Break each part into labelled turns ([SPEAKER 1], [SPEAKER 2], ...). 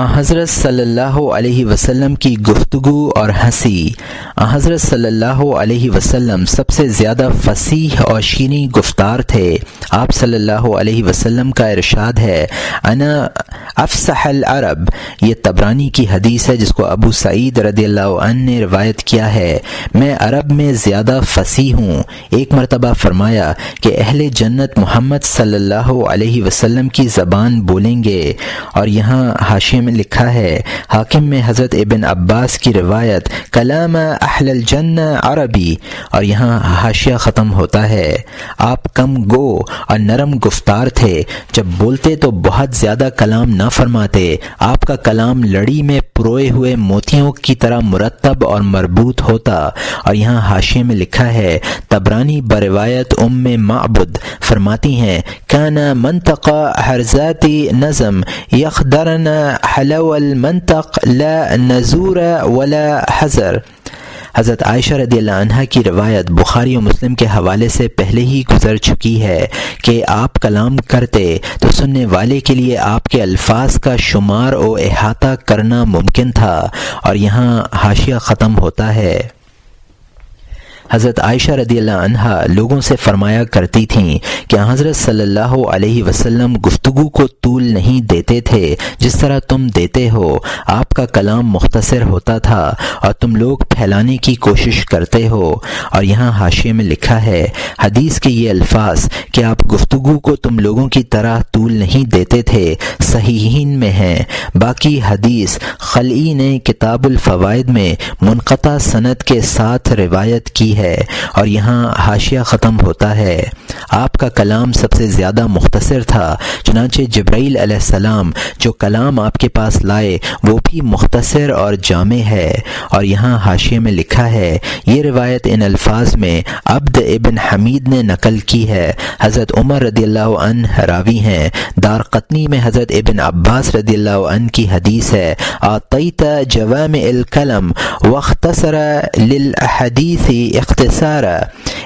[SPEAKER 1] حضرت صلی اللہ علیہ وسلم کی گفتگو اور ہنسی۔ حضرت صلی اللہ علیہ وسلم سب سے زیادہ فصیح اور شیریں گفتار تھے۔ آپ صلی اللہ علیہ وسلم کا ارشاد ہے، انا افصح العرب۔ یہ طبرانی کی حدیث ہے جس کو ابو سعید رضی اللہ عنہ نے روایت کیا ہے۔ میں عرب میں زیادہ فصیح ہوں۔ ایک مرتبہ فرمایا کہ اہل جنت محمد صلی اللہ علیہ وسلم کی زبان بولیں گے، اور یہاں حاشیے میں لکھا ہے، حاکم میں حضرت ابن عباس کی روایت، کلام اہل الجنہ عربی، اور یہاں حاشیہ ختم ہوتا ہے۔ آپ کم گو اور نرم گفتار تھے، جب بولتے تو بہت زیادہ کلام نہ فرماتے۔ آپ کا کلام لڑی میں پروئے ہوئے موتیوں کی طرح مرتب اور مربوط ہوتا، اور یہاں حاشیے میں لکھا ہے، طبرانی بروایت ام معبد فرماتی ہیں، کان منطق حرزاتی نظم یخدرن حلو المنطق لا نزور ولا حذر۔ حضرت عائشہ رضی اللہ عنہا کی روایت بخاری و مسلم کے حوالے سے پہلے ہی گزر چکی ہے کہ آپ کلام کرتے تو سننے والے کے لیے آپ کے الفاظ کا شمار و احاطہ کرنا ممکن تھا، اور یہاں حاشیہ ختم ہوتا ہے۔ حضرت عائشہ رضی اللہ عنہا لوگوں سے فرمایا کرتی تھیں کہ حضرت صلی اللہ علیہ وسلم گفتگو کو طول نہیں دیتے تھے جس طرح تم دیتے ہو۔ آپ کا کلام مختصر ہوتا تھا اور تم لوگ پھیلانے کی کوشش کرتے ہو، اور یہاں حاشیے میں لکھا ہے، حدیث کے یہ الفاظ کہ آپ گفتگو کو تم لوگوں کی طرح طول نہیں دیتے تھے صحیحین میں ہیں۔ باقی حدیث خلعی نے کتاب الفوائد میں منقطع سند کے ساتھ روایت کی ہے، اور یہاں حاشیہ ختم ہوتا ہے۔ آپ کا کلام سب سے زیادہ مختصر تھا، چنانچہ جبرائیل علیہ السلام جو کلام آپ کے پاس لائے وہ بھی مختصر اور جامع ہے، اور یہاں حاشیے میں لکھا ہے، یہ روایت ان الفاظ میں عبد ابن حمید نے نقل کی ہے۔ حضرت عمر رضی اللہ عنہ راوی ہیں۔ دارقطنی میں حضرت ابن عباس رضی اللہ عنہ کی حدیث ہے، اعطیت جوامع الکلم واختصر للحدیث اختصارا۔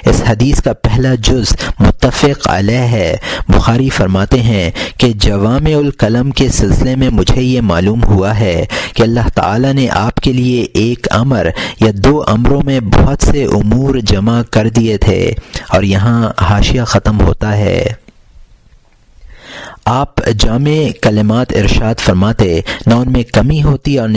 [SPEAKER 1] اس حدیث کا پہلا جز متفق علیہ ہے۔ بخاری فرماتے ہیں کہ جوامع الکلم کے سلسلے میں مجھے یہ معلوم ہوا ہے کہ اللہ تعالی نے آپ کے لیے ایک امر یا دو امروں میں بہت سے امور جمع کر دیے تھے، اور یہاں حاشیہ ختم ہوتا ہے۔ آپ جامع کلمات ارشاد فرماتے، نہ ان میں کمی ہوتی اور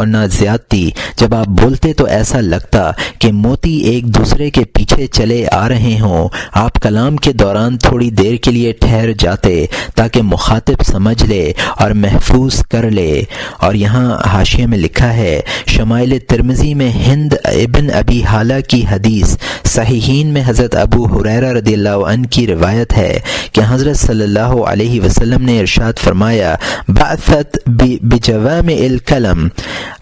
[SPEAKER 1] نہ زیادتی۔ جب آپ بولتے تو ایسا لگتا کہ موتی ایک دوسرے کے پیچھے چلے آ رہے ہوں۔ آپ کلام کے دوران تھوڑی دیر کے لیے ٹھہر جاتے تاکہ مخاطب سمجھ لے اور محفوظ کر لے، اور یہاں حاشیے میں لکھا ہے، شمائل ترمذی میں ہند ابن ابی حالہ کی حدیث، صحیحین میں حضرت ابو ہریرہ رضی اللہ عنہ کی روایت ہے کہ حضرت صلی اللہ علیہ وسلم نے ارشاد فرمایا، بعثت بجوامع الکلم۔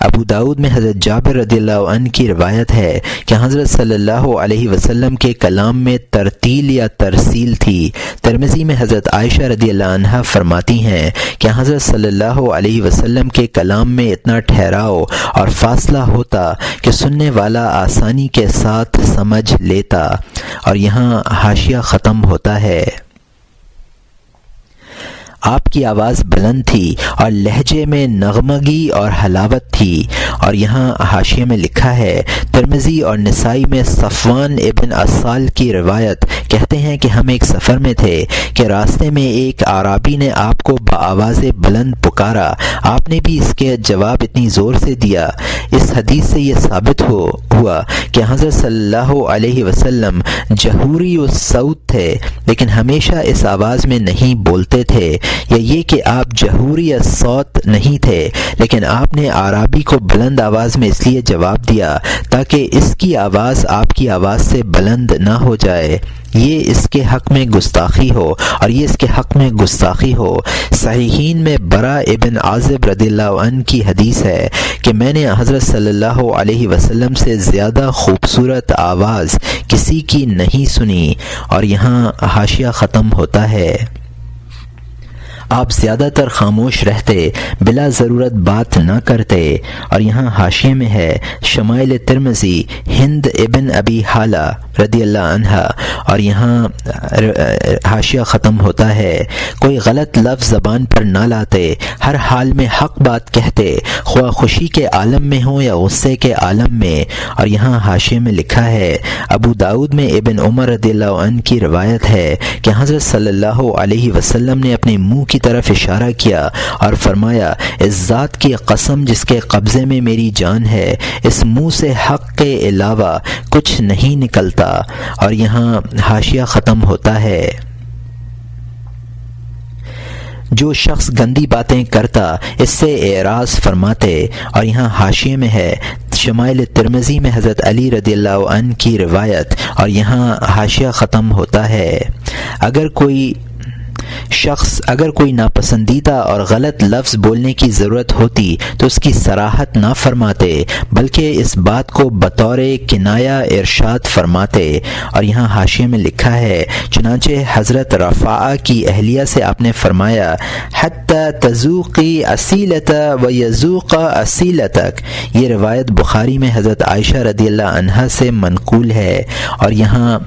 [SPEAKER 1] ابو داؤد میں حضرت جابر رضی اللہ عنہ کی روایت ہے کہ حضرت صلی اللہ علیہ وسلم کے کلام میں ترتیل یا ترسیل تھی۔ ترمذی میں حضرت عائشہ رضی اللہ عنہا فرماتی ہیں کہ حضرت صلی اللہ علیہ وسلم کے کلام میں اتنا ٹھہراؤ اور فاصلہ ہوتا کہ سننے والا آسانی کے ساتھ سمجھ لیتا، اور یہاں حاشیہ ختم ہوتا ہے۔ آپ کی آواز بلند تھی اور لہجے میں نغمگی اور حلاوت تھی، اور یہاں حاشیے میں لکھا ہے، ترمذی اور نسائی میں صفوان ابن عسال کی روایت کہتے ہیں کہ ہم ایک سفر میں تھے کہ راستے میں ایک اعرابی نے آپ کو بآواز بلند پکارا۔ آپ نے بھی اس کے جواب اتنی زور سے دیا۔ اس حدیث سے یہ ثابت ہوا کہ حضرت صلی اللہ علیہ وسلم جہوری الصوت تھے، لیکن ہمیشہ اس آواز میں نہیں بولتے تھے، یا یہ کہ آپ جہوری الصوت نہیں تھے، لیکن آپ نے اعرابی کو بلند آواز میں اس لیے جواب دیا تاکہ اس کی آواز آپ کی آواز سے بلند نہ ہو جائے، یہ اس کے حق میں گستاخی ہو، اور یہ اس کے حق میں گستاخی ہو۔ صحیحین میں برا ابن عازب رضی اللہ عنہ کی حدیث ہے کہ میں نے حضرت صلی اللہ علیہ وسلم سے زیادہ خوبصورت آواز کسی کی نہیں سنی، اور یہاں حاشیہ ختم ہوتا ہے۔ آپ زیادہ تر خاموش رہتے، بلا ضرورت بات نہ کرتے۔ اور یہاں حاشیے میں ہے شمائل ترمذی ہند ابن ابی حالہ رضی اللہ عنہ، اور یہاں حاشیہ ختم ہوتا ہے کوئی غلط لفظ زبان پر نہ لاتے، ہر حال میں حق بات کہتے، خواہ خوشی کے عالم میں ہوں یا غصے کے عالم میں۔ اور یہاں حاشیے میں لکھا ہے ابو داؤد میں ابن عمر رضی اللہ عنہ کی روایت ہے کہ حضرت صلی اللہ علیہ وسلم نے اپنے منہ کی طرف اشارہ کیا اور فرمایا اس ذات کی قسم جس کے قبضے میں میری جان ہے، اس منہ سے حق کے علاوہ کچھ نہیں نکلتا۔ اور یہاں حاشیہ ختم ہوتا ہے جو شخص گندی باتیں کرتا اس سے اعراض فرماتے۔ اور یہاں حاشیے میں ہے شمائل ترمذی میں حضرت علی رضی اللہ عنہ کی روایت، اور یہاں حاشیہ ختم ہوتا ہے اگر کوئی ناپسندیدہ اور غلط لفظ بولنے کی ضرورت ہوتی تو اس کی صراحت نہ فرماتے بلکہ اس بات کو بطور کنایہ ارشاد فرماتے۔ اور یہاں حاشیے میں لکھا ہے چنانچہ حضرت رفاعہ کی اہلیہ سے آپ نے فرمایا حتی تذوقی اصیلت و یذوق اصیلتک، یہ روایت بخاری میں حضرت عائشہ رضی اللہ عنہا سے منقول ہے۔ اور یہاں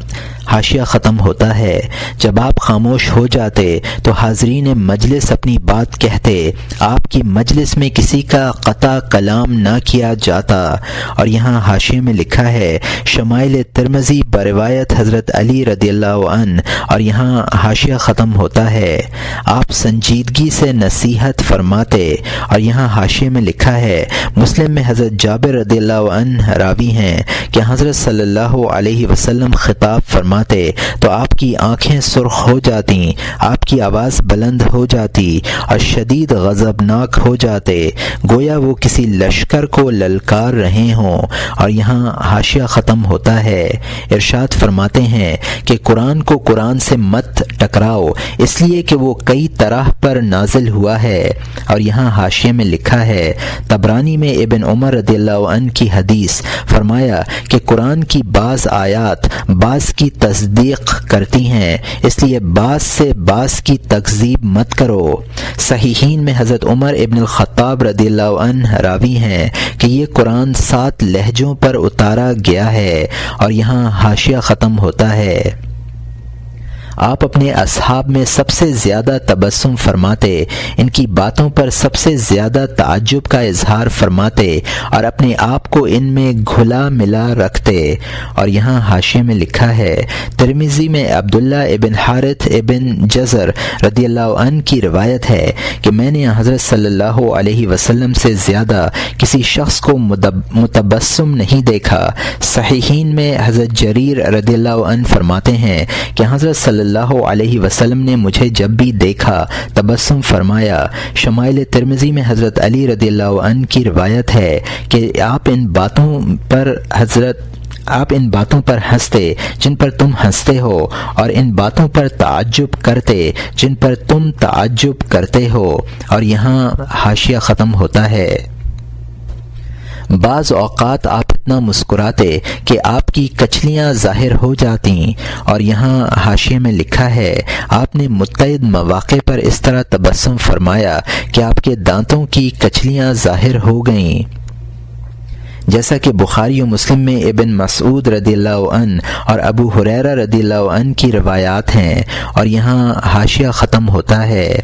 [SPEAKER 1] حاشیہ ختم ہوتا ہے جب آپ خاموش ہو جاتے تو حاضرین مجلس اپنی بات کہتے، آپ کی مجلس میں کسی کا قطع کلام نہ کیا جاتا۔ اور یہاں حاشیے میں لکھا ہے شمائل ترمذی بروایت حضرت علی رضی اللہ عنہ، اور یہاں حاشیہ ختم ہوتا ہے آپ سنجیدگی سے نصیحت فرماتے۔ اور یہاں حاشیے میں لکھا ہے مسلم میں حضرت جابر رضی اللہ عنہ راوی ہیں کہ حضرت صلی اللہ علیہ وسلم خطاب فرماتے تو آپ کی آنکھیں سرخ ہو جاتی، آپ کی آواز بلند ہو جاتی اور شدید غضبناک ہو جاتے، گویا وہ کسی لشکر کو للکار رہے ہوں۔ اور یہاں حاشیہ ختم ہوتا ہے ارشاد فرماتے ہیں کہ قرآن کو قرآن سے مت ٹکراؤ اس لیے کہ وہ کئی طرح پر نازل ہوا ہے۔ اور یہاں حاشیے میں لکھا ہے طبرانی میں ابن عمر رضی اللہ عنہ کی حدیث فرمایا کہ قرآن کی بعض آیات بعض کی تصدیق کرتی ہیں، اس لیے بعض سے بعض کی تکذیب مت کرو۔ صحیحین میں حضرت عمر ابن الخطاب رضی اللہ عنہ راوی ہیں کہ یہ قرآن 7 لہجوں پر اتارا گیا ہے۔ اور یہاں حاشیہ ختم ہوتا ہے آپ اپنے اصحاب میں سب سے زیادہ تبسم فرماتے، ان کی باتوں پر سب سے زیادہ تعجب کا اظہار فرماتے اور اپنے آپ کو ان میں گھلا ملا رکھتے۔ اور یہاں حاشیے میں لکھا ہے ترمذی میں عبداللہ ابن حارث ابن جزر رضی اللہ عنہ کی روایت ہے کہ میں نے حضرت صلی اللہ علیہ وسلم سے زیادہ کسی شخص کو متبسم نہیں دیکھا۔ صحیحین میں حضرت جریر رضی اللہ عنہ فرماتے ہیں کہ حضرت صلی اللہ علیہ وسلم نے مجھے جب بھی دیکھا تبسم فرمایا۔ شمائل ترمذی میں حضرت علی رضی اللہ عنہ کی روایت ہے کہ آپ ان باتوں پر ہنستے جن پر تم ہنستے ہو، اور ان باتوں پر تعجب کرتے جن پر تم تعجب کرتے ہو۔ اور یہاں حاشیہ ختم ہوتا ہے بعض اوقات آپ اتنا مسکراتے کہ آپ کی کچلیاں ظاہر ہو جاتیں۔ اور یہاں حاشیے میں لکھا ہے آپ نے متعدد مواقع پر اس طرح تبسم فرمایا کہ آپ کے دانتوں کی کچلیاں ظاہر ہو گئیں، جیسا کہ بخاری و مسلم میں ابن مسعود رضی اللہ عنہ اور ابو ہریرہ رضی اللہ عنہ کی روایات ہیں۔ اور یہاں حاشیہ ختم ہوتا ہے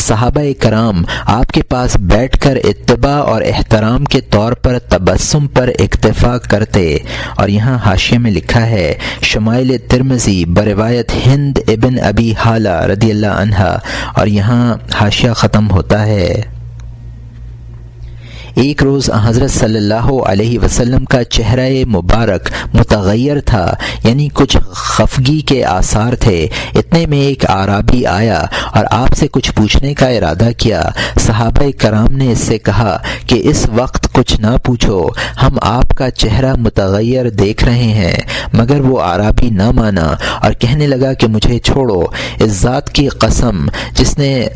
[SPEAKER 1] صحابہ کرام آپ کے پاس بیٹھ کر اتباع اور احترام کے طور پر تبسم پر اکتفا کرتے۔ اور یہاں حاشیے میں لکھا ہے شمائل ترمذی بروایت ہند ابن ابی حالہ رضی اللہ عنہ۔ اور یہاں حاشیہ ختم ہوتا ہے ایک روز حضرت صلی اللہ علیہ وسلم کا چہرہ مبارک متغیر تھا، یعنی کچھ خفگی کے آثار تھے۔ اتنے میں ایک اعرابی آیا اور آپ سے کچھ پوچھنے کا ارادہ کیا۔ صحابہ کرام نے اس سے کہا کہ اس وقت کچھ نہ پوچھو، ہم آپ کا چہرہ متغیر دیکھ رہے ہیں۔ مگر وہ اعرابی نہ مانا اور کہنے لگا کہ مجھے چھوڑو، اس ذات کی قسم جس نے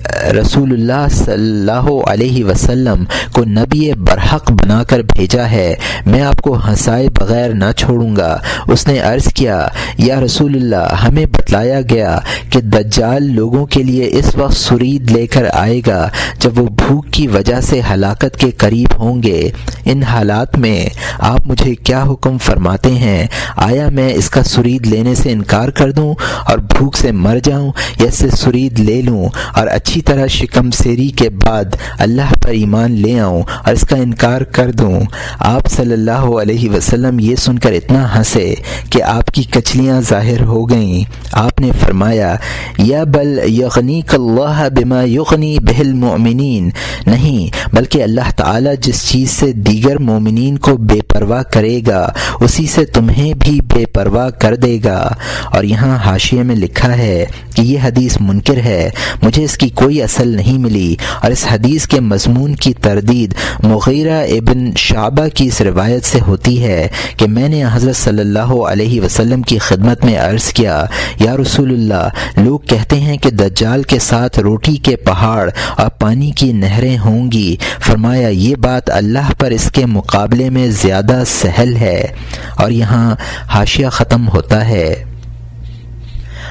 [SPEAKER 1] رسول اللہ صلی اللہ علیہ وسلم کو نبی برحق بنا کر بھیجا ہے، میں آپ کو ہنسائے بغیر نہ چھوڑوں گا۔ اس نے عرض کیا، یا رسول اللہ، ہمیں بتلایا گیا کہ دجال لوگوں کے لیے اس وقت سرید لے کر آئے گا جب وہ بھوک کی وجہ سے ہلاکت کے قریب ہوں گے۔ ان حالات میں آپ مجھے کیا حکم فرماتے ہیں؟ آیا میں اس کا سرید لینے سے انکار کر دوں اور بھوک سے مر جاؤں، یا اس سے سرید لے لوں اور اچھی طرح شکم سیری کے بعد اللہ پر ایمان لے آؤں اور اس کا انکار کر دوں؟ آپ صلی اللہ علیہ وسلم یہ سن کر اتنا ہنسے کہ آپ کی کچلیاں ظاہر ہو گئیں۔ آپ نے فرمایا، یا بل یغنیک اللہ بما یغنی بہ المؤمنین، نہیں بلکہ اللہ تعالیٰ جس چیز سے دیگر مومنین کو بے پرواہ کرے گا اسی سے تمہیں بھی بے پرواہ کر دے گا۔ اور یہاں حاشیے میں لکھا ہے کہ یہ حدیث منکر ہے، مجھے اس کی کوئی اصل نہیں ملی، اور اس حدیث کے مضمون کی تردید مغیرہ ابن شعبہ کی اس روایت سے ہوتی ہے کہ میں نے حضرت صلی اللہ علیہ وسلم کی خدمت میں عرض کیا، یا رسول اللہ، لوگ کہتے ہیں کہ دجال کے ساتھ روٹی کے پہاڑ اور پانی کی نہریں ہوں گی۔ فرمایا، یہ بات اللہ پر اس کے مقابلے میں زیادہ سہل ہے۔ اور یہاں حاشیہ ختم ہوتا ہے۔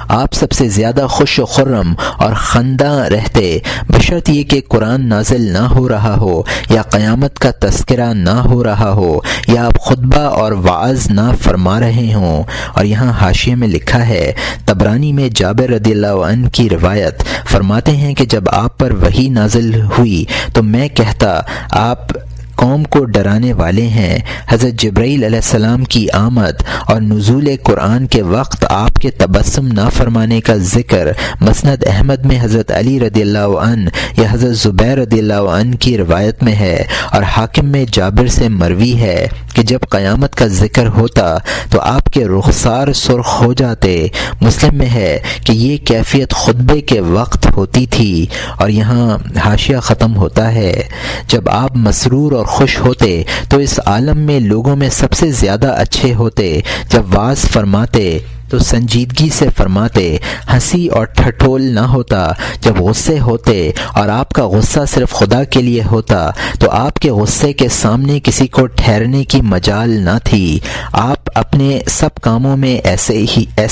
[SPEAKER 1] آپ سب سے زیادہ خوش و خرم اور خندہ رہتے بشرط یہ کہ قرآن نازل نہ ہو رہا ہو، یا قیامت کا تذکرہ نہ ہو رہا ہو، یا آپ خطبہ اور وعظ نہ فرما رہے ہوں۔ اور یہاں حاشیے میں لکھا ہے، طبرانی میں جابر رضی اللہ عنہ کی روایت فرماتے ہیں کہ جب آپ پر وحی نازل ہوئی تو میں کہتا، آپ قوم کو ڈرانے والے ہیں۔ حضرت جبرائیل علیہ السلام کی آمد اور نزول قرآن کے وقت آپ کے تبسم نہ فرمانے کا ذکر مسند احمد میں حضرت علی رضی اللہ عنہ یا حضرت زبیر رضی اللہ عنہ کی روایت میں ہے، اور حاکم میں جابر سے مروی ہے کہ جب قیامت کا ذکر ہوتا تو آپ کے رخسار سرخ ہو جاتے۔ مسلم میں ہے کہ یہ کیفیت خطبے کے وقت ہوتی تھی۔ اور یہاں حاشیہ ختم ہوتا ہے۔ جب آپ مسرور اور خوش ہوتے تو اس عالم میں لوگوں میں سب سے زیادہ اچھے ہوتے۔ جب وعظ فرماتے تو سنجیدگی سے فرماتے، ہنسی اور ٹھٹول نہ ہوتا۔ جب غصے ہوتے اور آپ کا غصہ صرف خدا کے لیے ہوتا تو آپ کے غصے کے سامنے کسی کو ٹھہرنے کی مجال نہ تھی۔ آپ اپنے سب کاموں میں ایسے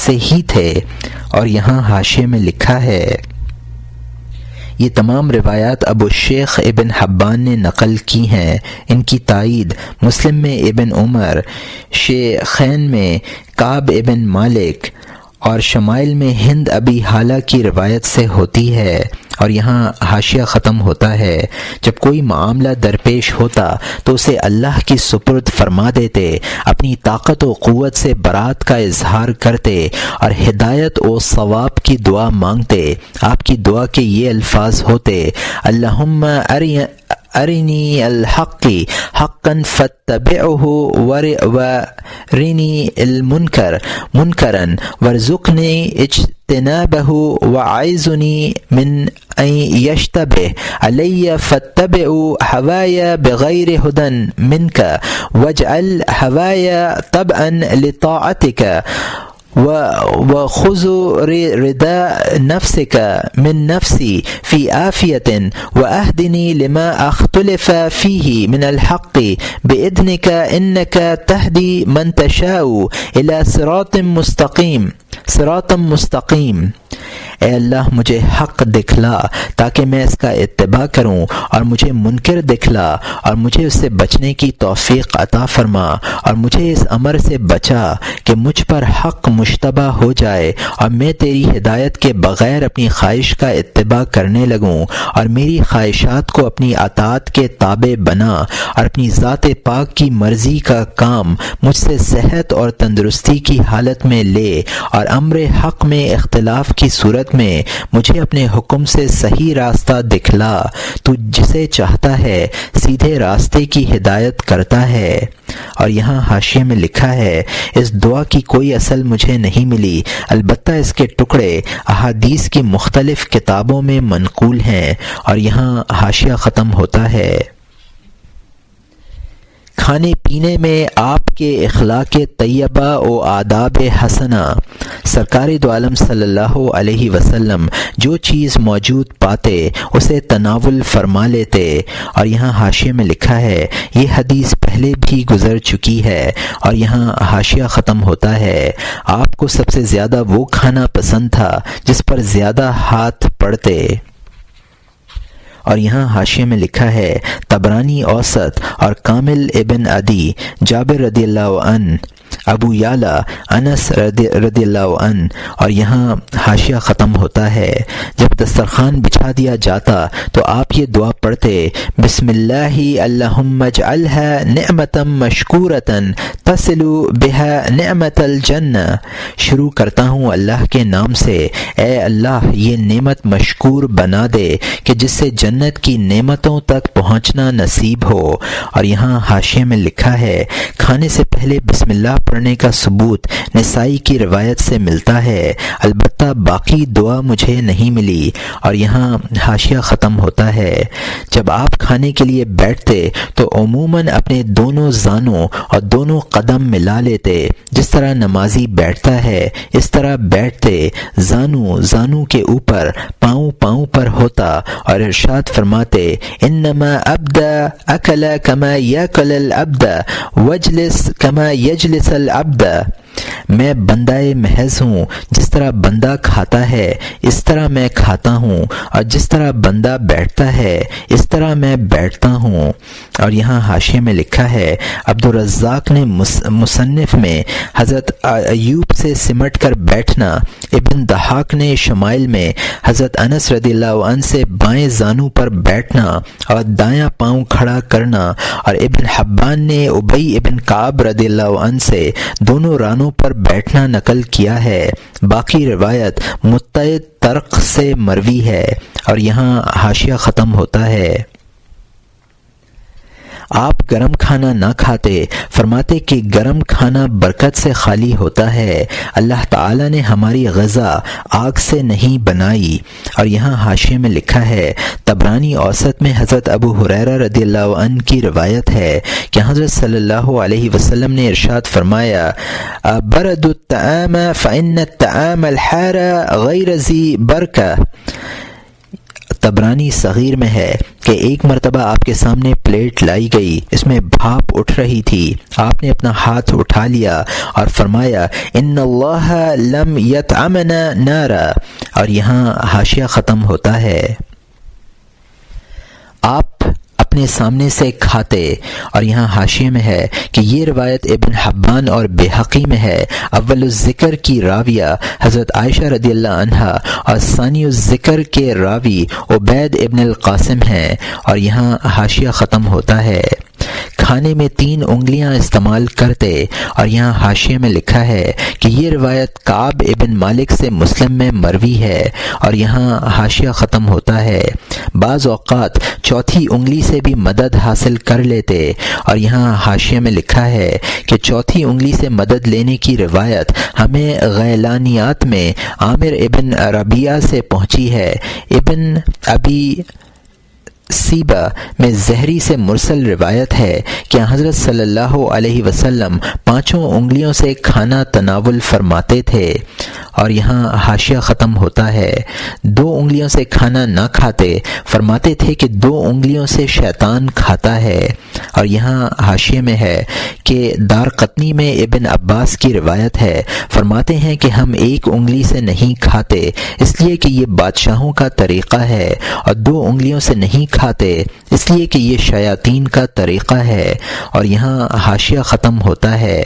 [SPEAKER 1] ہی تھے۔ اور یہاں حاشیے میں لکھا ہے، یہ تمام روایات ابو الشیخ ابن حبان نے نقل کی ہیں۔ ان کی تائید مسلم میں ابن عمر، شیخین میں کعب ابن مالک اور شمائل میں ہند ابی حالہ کی روایت سے ہوتی ہے۔ اور یہاں حاشیہ ختم ہوتا ہے۔ جب کوئی معاملہ درپیش ہوتا تو اسے اللہ کی سپرد فرما دیتے، اپنی طاقت و قوت سے برات کا اظہار کرتے اور ہدایت و ثواب کی دعا مانگتے۔ آپ کی دعا کے یہ الفاظ ہوتے، اللہم ارنی الحق حقا فاتبعه ورنی المنکر منکرا وارزقنی اجتنابه وعائذنی من ان یشتبه علی فاتبع هوایا بغیر هدى منك واجعل هوایا طبعا لطاعتك وخذوا رضا نفسك من نفسي في عافية وأهدني لما أختلف فيه من الحق بإذنك إنك تهدي من تشاء إلى صراط مستقيم۔ اے اللہ مجھے حق دکھلا تاکہ میں اس کا اتباع کروں، اور مجھے منکر دکھلا اور مجھے اس سے بچنے کی توفیق عطا فرما، اور مجھے اس امر سے بچا کہ مجھ پر حق مشتبہ ہو جائے اور میں تیری ہدایت کے بغیر اپنی خواہش کا اتباع کرنے لگوں، اور میری خواہشات کو اپنی اطاعت کے تابع بنا، اور اپنی ذات پاک کی مرضی کا کام مجھ سے صحت اور تندرستی کی حالت میں لے، اور امر حق میں اختلاف کی صورت میں مجھے اپنے حکم سے صحیح راستہ دکھلا۔ تو جسے چاہتا ہے سیدھے راستے کی ہدایت کرتا ہے۔ اور یہاں حاشیے میں لکھا ہے، اس دعا کی کوئی اصل مجھے نہیں ملی، البتہ اس کے ٹکڑے احادیث کی مختلف کتابوں میں منقول ہیں۔ اور یہاں حاشیہ ختم ہوتا ہے۔ کھانے پینے میں آپ کے اخلاق طیبہ و آداب حسنہ، سرکار دو عالم صلی اللہ علیہ وسلم جو چیز موجود پاتے اسے تناول فرما لیتے۔ اور یہاں حاشیے میں لکھا ہے یہ حدیث پہلے بھی گزر چکی ہے، اور یہاں حاشیہ ختم ہوتا ہے۔ آپ کو سب سے زیادہ وہ کھانا پسند تھا جس پر زیادہ ہاتھ پڑتے۔ اور یہاں حاشیے میں لکھا ہے طبرانی اوسط اور کامل ابن عدی، جابر رضی اللہ عنہ، ابو یعلا، انس رضی اللہ عنہ۔ اور یہاں حاشیہ ختم ہوتا ہے۔ جب دسترخوان بچھا دیا جاتا تو آپ یہ دعا پڑھتے بسم اللہ اللہم اجعلها نعمتا مشکورتا تصل بها نعمت الجنہ، شروع کرتا ہوں اللہ کے نام سے، اے اللہ یہ نعمت مشکور بنا دے کہ جس سے جنت کی نعمتوں تک پہنچنا نصیب ہو۔ اور یہاں حاشیے میں لکھا ہے کھانے سے پہلے بسم اللہ پڑھنے کا ثبوت نسائی کی روایت سے ملتا ہے، البتہ باقی دعا مجھے نہیں ملی۔ اور یہاں حاشیہ ختم ہوتا ہے۔ جب آپ کھانے کے لیے بیٹھتے تو عموماً اپنے دونوں زانوں اور دونوں قدم ملا لیتے، جس طرح نمازی بیٹھتا ہے اس طرح بیٹھتے، زانوں کے اوپر، پاؤں پاؤں پر ہوتا، اور ارشاد فرماتے انما ابدا اکل کما یاکل العبد وجلس کما یجلس العبد، میں بندہ محض ہوں، جس طرح بندہ کھاتا ہے اس طرح میں کھاتا ہوں، اور جس طرح بندہ بیٹھتا ہے اس طرح میں بیٹھتا ہوں۔ اور یہاں حاشیے میں لکھا ہے عبدالرزاق نے مصنف میں حضرت ایوب سے سمٹ کر بیٹھنا، ابن ضحاک نے شمائل میں حضرت انس رضی اللہ عنہ سے بائیں زانو پر بیٹھنا اور دایاں پاؤں کھڑا کرنا، اور ابن حبان نے ابی ابن کعب رضی اللہ عنہ سے دونوں رانوں پر بیٹھنا نقل کیا ہے۔ باقی روایت متعدد طرق سے مروی ہے۔ اور یہاں حاشیہ ختم ہوتا ہے۔ آپ گرم کھانا نہ کھاتے، فرماتے کہ گرم کھانا برکت سے خالی ہوتا ہے، اللہ تعالیٰ نے ہماری غذا آگ سے نہیں بنائی۔ اور یہاں حاشیے میں لکھا ہے طبرانی اوسط میں حضرت ابو ہریرہ رضی اللہ عنہ کی روایت ہے کہ حضرت صلی اللہ علیہ وسلم نے ارشاد فرمایا برد الطعام فإن الطعام الحار غیر ذی برکہ۔ طبرانی صغیر میں ہے کہ ایک مرتبہ آپ کے سامنے پلیٹ لائی گئی، اس میں بھاپ اٹھ رہی تھی، آپ نے اپنا ہاتھ اٹھا لیا اور فرمایا ان اللہ لم یطعمنا نارا۔ اور یہاں حاشیہ ختم ہوتا ہے۔ آپ اپنے سامنے سے کھاتے۔ اور یہاں حاشیے میں ہے کہ یہ روایت ابن حبان اور بحقی میں ہے۔ اول الذکر کی راویہ حضرت عائشہ رضی اللہ عنہا اور ثانی الذکر کے راوی عبید ابن القاسم ہیں۔ اور یہاں حاشیہ ختم ہوتا ہے۔ کھانے میں 3 انگلیاں استعمال کرتے۔ اور یہاں حاشیے میں لکھا ہے کہ یہ روایت کعب ابن مالک سے مسلم میں مروی ہے۔ اور یہاں حاشیہ ختم ہوتا ہے۔ بعض اوقات چوتھی انگلی سے بھی مدد حاصل کر لیتے۔ اور یہاں حاشیے میں لکھا ہے کہ چوتھی انگلی سے مدد لینے کی روایت ہمیں غیلانیات میں عامر ابن ربیعہ سے پہنچی ہے۔ ابن ابی سیبہ میں زہری سے مرسل روایت ہے کہ حضرت صلی اللہ علیہ وسلم 5 انگلیوں سے کھانا تناول فرماتے تھے۔ اور یہاں حاشیہ ختم ہوتا ہے۔ 2 انگلیوں سے کھانا نہ کھاتے، فرماتے تھے کہ 2 انگلیوں سے شیطان کھاتا ہے۔ اور یہاں حاشیے میں ہے کہ دارقطنی میں ابن عباس کی روایت ہے، فرماتے ہیں کہ ہم 1 انگلی سے نہیں کھاتے اس لیے کہ یہ بادشاہوں کا طریقہ ہے، اور 2 انگلیوں سے نہیں کھاتے اس لیے کہ یہ شیاطین کا طریقہ ہے۔ اور یہاں حاشیہ ختم ہوتا ہے۔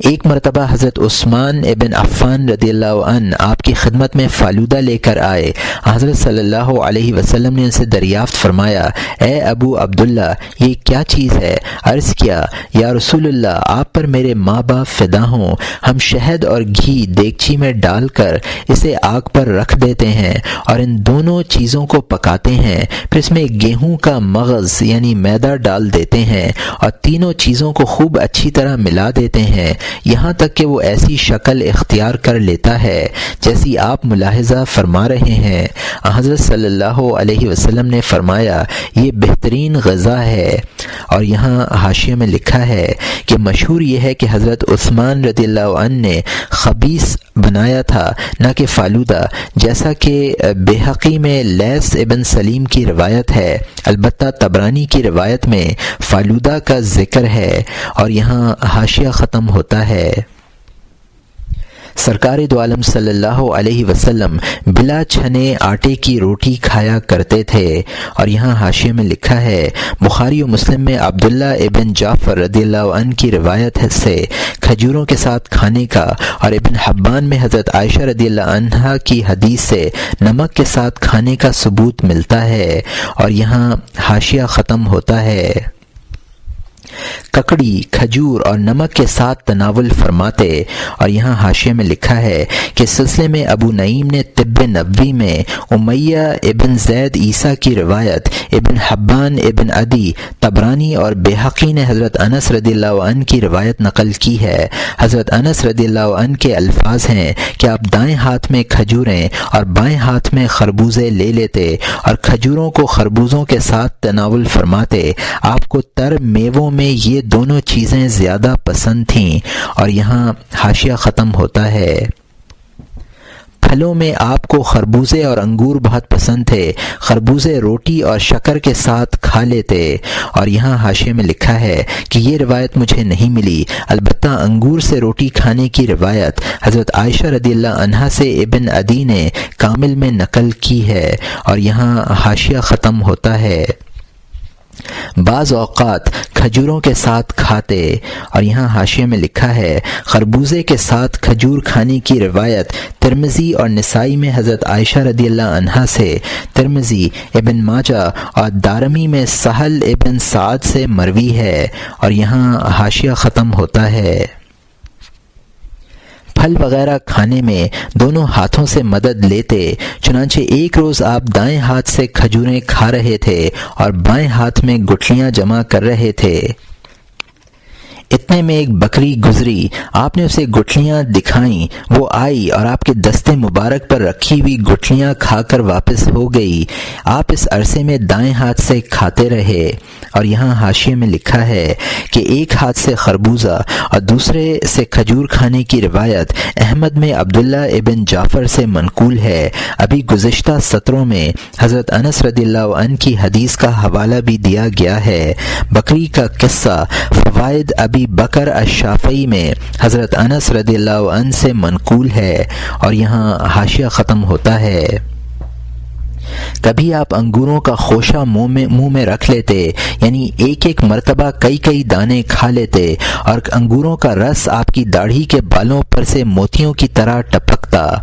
[SPEAKER 1] ایک مرتبہ حضرت عثمان ابن عفان رضی اللہ عنہ آپ کی خدمت میں فالودہ لے کر آئے۔ حضرت صلی اللہ علیہ وسلم نے ان سے دریافت فرمایا اے ابو عبداللہ یہ کیا چیز ہے؟ عرض کیا یا رسول اللہ آپ پر میرے ماں باپ فدا ہوں، ہم شہد اور گھی دیگچی میں ڈال کر اسے آگ پر رکھ دیتے ہیں اور ان دونوں چیزوں کو پکاتے ہیں، پھر اس میں گیہوں کا مغز یعنی میدا ڈال دیتے ہیں اور تینوں چیزوں کو خوب اچھی طرح ملا دیتے ہیں، یہاں تک کہ وہ ایسی شکل اختیار کر لیتا ہے جیسی آپ ملاحظہ فرما رہے ہیں۔ حضرت صلی اللہ علیہ وسلم نے فرمایا یہ بہترین غذا ہے۔ اور یہاں حاشیے میں لکھا ہے کہ مشہور یہ ہے کہ حضرت عثمان رضی اللہ عنہ نے خبیث بنایا تھا نہ کہ فالودہ، جیسا کہ بہقی میں لیث ابن سلیم کی روایت ہے، البتہ طبرانی کی روایت میں فالودہ کا ذکر ہے۔ اور یہاں حاشیہ ختم ہوتا ہے۔ سرکار دو عالم صلی اللہ علیہ وسلم بلا چھنے آٹے کی روٹی کھایا کرتے تھے۔ اور یہاں حاشیے میں لکھا ہے بخاری و مسلم میں عبداللہ ابن جعفر رضی اللہ عنہ کی روایت سے کھجوروں کے ساتھ کھانے کا، اور ابن حبان میں حضرت عائشہ رضی اللہ عنہا کی حدیث سے نمک کے ساتھ کھانے کا ثبوت ملتا ہے۔ اور یہاں حاشیہ ختم ہوتا ہے۔ ککڑی، کھجور اور نمک کے ساتھ تناول فرماتے۔ اور یہاں حاشیے میں لکھا ہے کہ سلسلے میں ابو نعیم نے طب نبوی میں امیہ ابن زید عیسیٰ کی روایت، ابن حبان ابن عدی، طبرانی اور بہقی نے حضرت انس رضی اللہ عنہ کی روایت نقل کی ہے۔ حضرت انس رضی اللہ عنہ کے الفاظ ہیں کہ آپ دائیں ہاتھ میں کھجوریں اور بائیں ہاتھ میں خربوزے لے لیتے اور کھجوروں کو خربوزوں کے ساتھ تناول فرماتے۔ آپ کو تر میووں میں یہ دونوں چیزیں زیادہ پسند تھیں۔ اور یہاں حاشیہ ختم ہوتا ہے۔ پھلوں میں آپ کو خربوزے اور انگور بہت پسند تھے، خربوزے روٹی اور شکر کے ساتھ کھا لیتے۔ اور یہاں حاشیے میں لکھا ہے کہ یہ روایت مجھے نہیں ملی، البتہ انگور سے روٹی کھانے کی روایت حضرت عائشہ رضی اللہ عنہا سے ابن عدی نے کامل میں نقل کی ہے۔ اور یہاں حاشیہ ختم ہوتا ہے۔ بعض اوقات کھجوروں کے ساتھ کھاتے۔ اور یہاں حاشیے میں لکھا ہے خربوزے کے ساتھ کھجور کھانے کی روایت ترمذی اور نسائی میں حضرت عائشہ رضی اللہ عنہا سے، ترمذی، ابن ماجہ اور دارمی میں سہل ابن سعد سے مروی ہے۔ اور یہاں حاشیہ ختم ہوتا ہے۔ پھل وغیرہ کھانے میں دونوں ہاتھوں سے مدد لیتے، چنانچہ ایک روز آپ دائیں ہاتھ سے کھجوریں کھا رہے تھے اور بائیں ہاتھ میں گٹھلیاں جمع کر رہے تھے۔ اتنے میں ایک بکری گزری، آپ نے اسے گٹھلیاں دکھائیں، وہ آئی اور آپ کے دستے مبارک پر رکھی ہوئی گٹھلیاں کھا کر واپس ہو گئی۔ آپ اس عرصے میں دائیں ہاتھ سے کھاتے رہے۔ اور یہاں حاشیے میں لکھا ہے کہ ایک ہاتھ سے خربوزہ اور دوسرے سے کھجور کھانے کی روایت احمد میں عبداللہ ابن جعفر سے منقول ہے۔ ابھی گزشتہ سطروں میں حضرت انس رضی اللہ عنہ کی حدیث کا حوالہ بھی دیا گیا ہے۔ بکری کا قصہ فوائد ابی بکر الشافعی میں حضرت انس رضی اللہ عنہ سے منقول ہے۔ اور یہاں حاشیہ ختم ہوتا ہے۔ کبھی آپ انگوروں کا خوشہ منہ میں رکھ لیتے، یعنی ایک ایک مرتبہ کئی دانے کھا لیتے، اور انگوروں کا رس آپ کی داڑھی کے بالوں پر سے موتیوں کی طرح ٹپکتا۔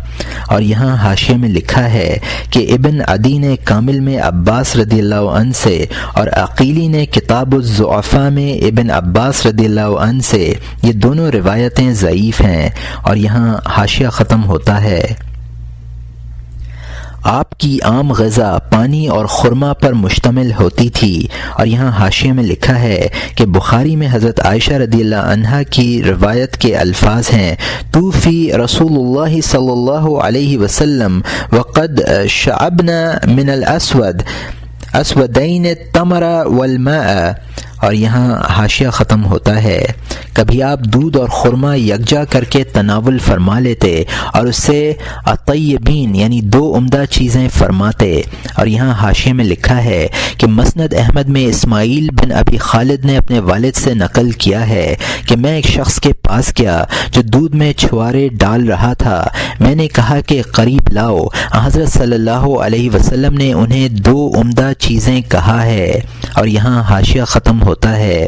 [SPEAKER 1] اور یہاں حاشیے میں لکھا ہے کہ ابن عدی نے کامل میں عباس رضی اللہ عنہ سے اور عقیلی نے کتاب الضعفاء میں ابن عباس رضی اللہ عنہ سے، یہ دونوں روایتیں ضعیف ہیں۔ اور یہاں حاشیہ ختم ہوتا ہے۔ آپ کی عام غذا پانی اور خرما پر مشتمل ہوتی تھی۔ اور یہاں حاشیے میں لکھا ہے کہ بخاری میں حضرت عائشہ رضی اللہ عنہا کی روایت کے الفاظ ہیں توفی رسول اللہ صلی اللہ علیہ وسلم وقد شعبنا من الاسود اسودین التمر والماء۔ اور یہاں حاشیہ ختم ہوتا ہے۔ کبھی آپ دودھ اور خرما یکجا کر کے تناول فرما لیتے اور اس سے اطیبین یعنی دو عمدہ چیزیں فرماتے۔ اور یہاں حاشیے میں لکھا ہے کہ مسند احمد میں اسماعیل بن ابی خالد نے اپنے والد سے نقل کیا ہے کہ میں ایک شخص کے پاس گیا جو دودھ میں چھوارے ڈال رہا تھا۔ میں نے کہا کہ قریب لاؤ۔ حضرت صلی اللہ علیہ وسلم نے انہیں دو عمدہ چیزیں کہا ہے۔ اور یہاں حاشیہ ختم ہوتا ہے۔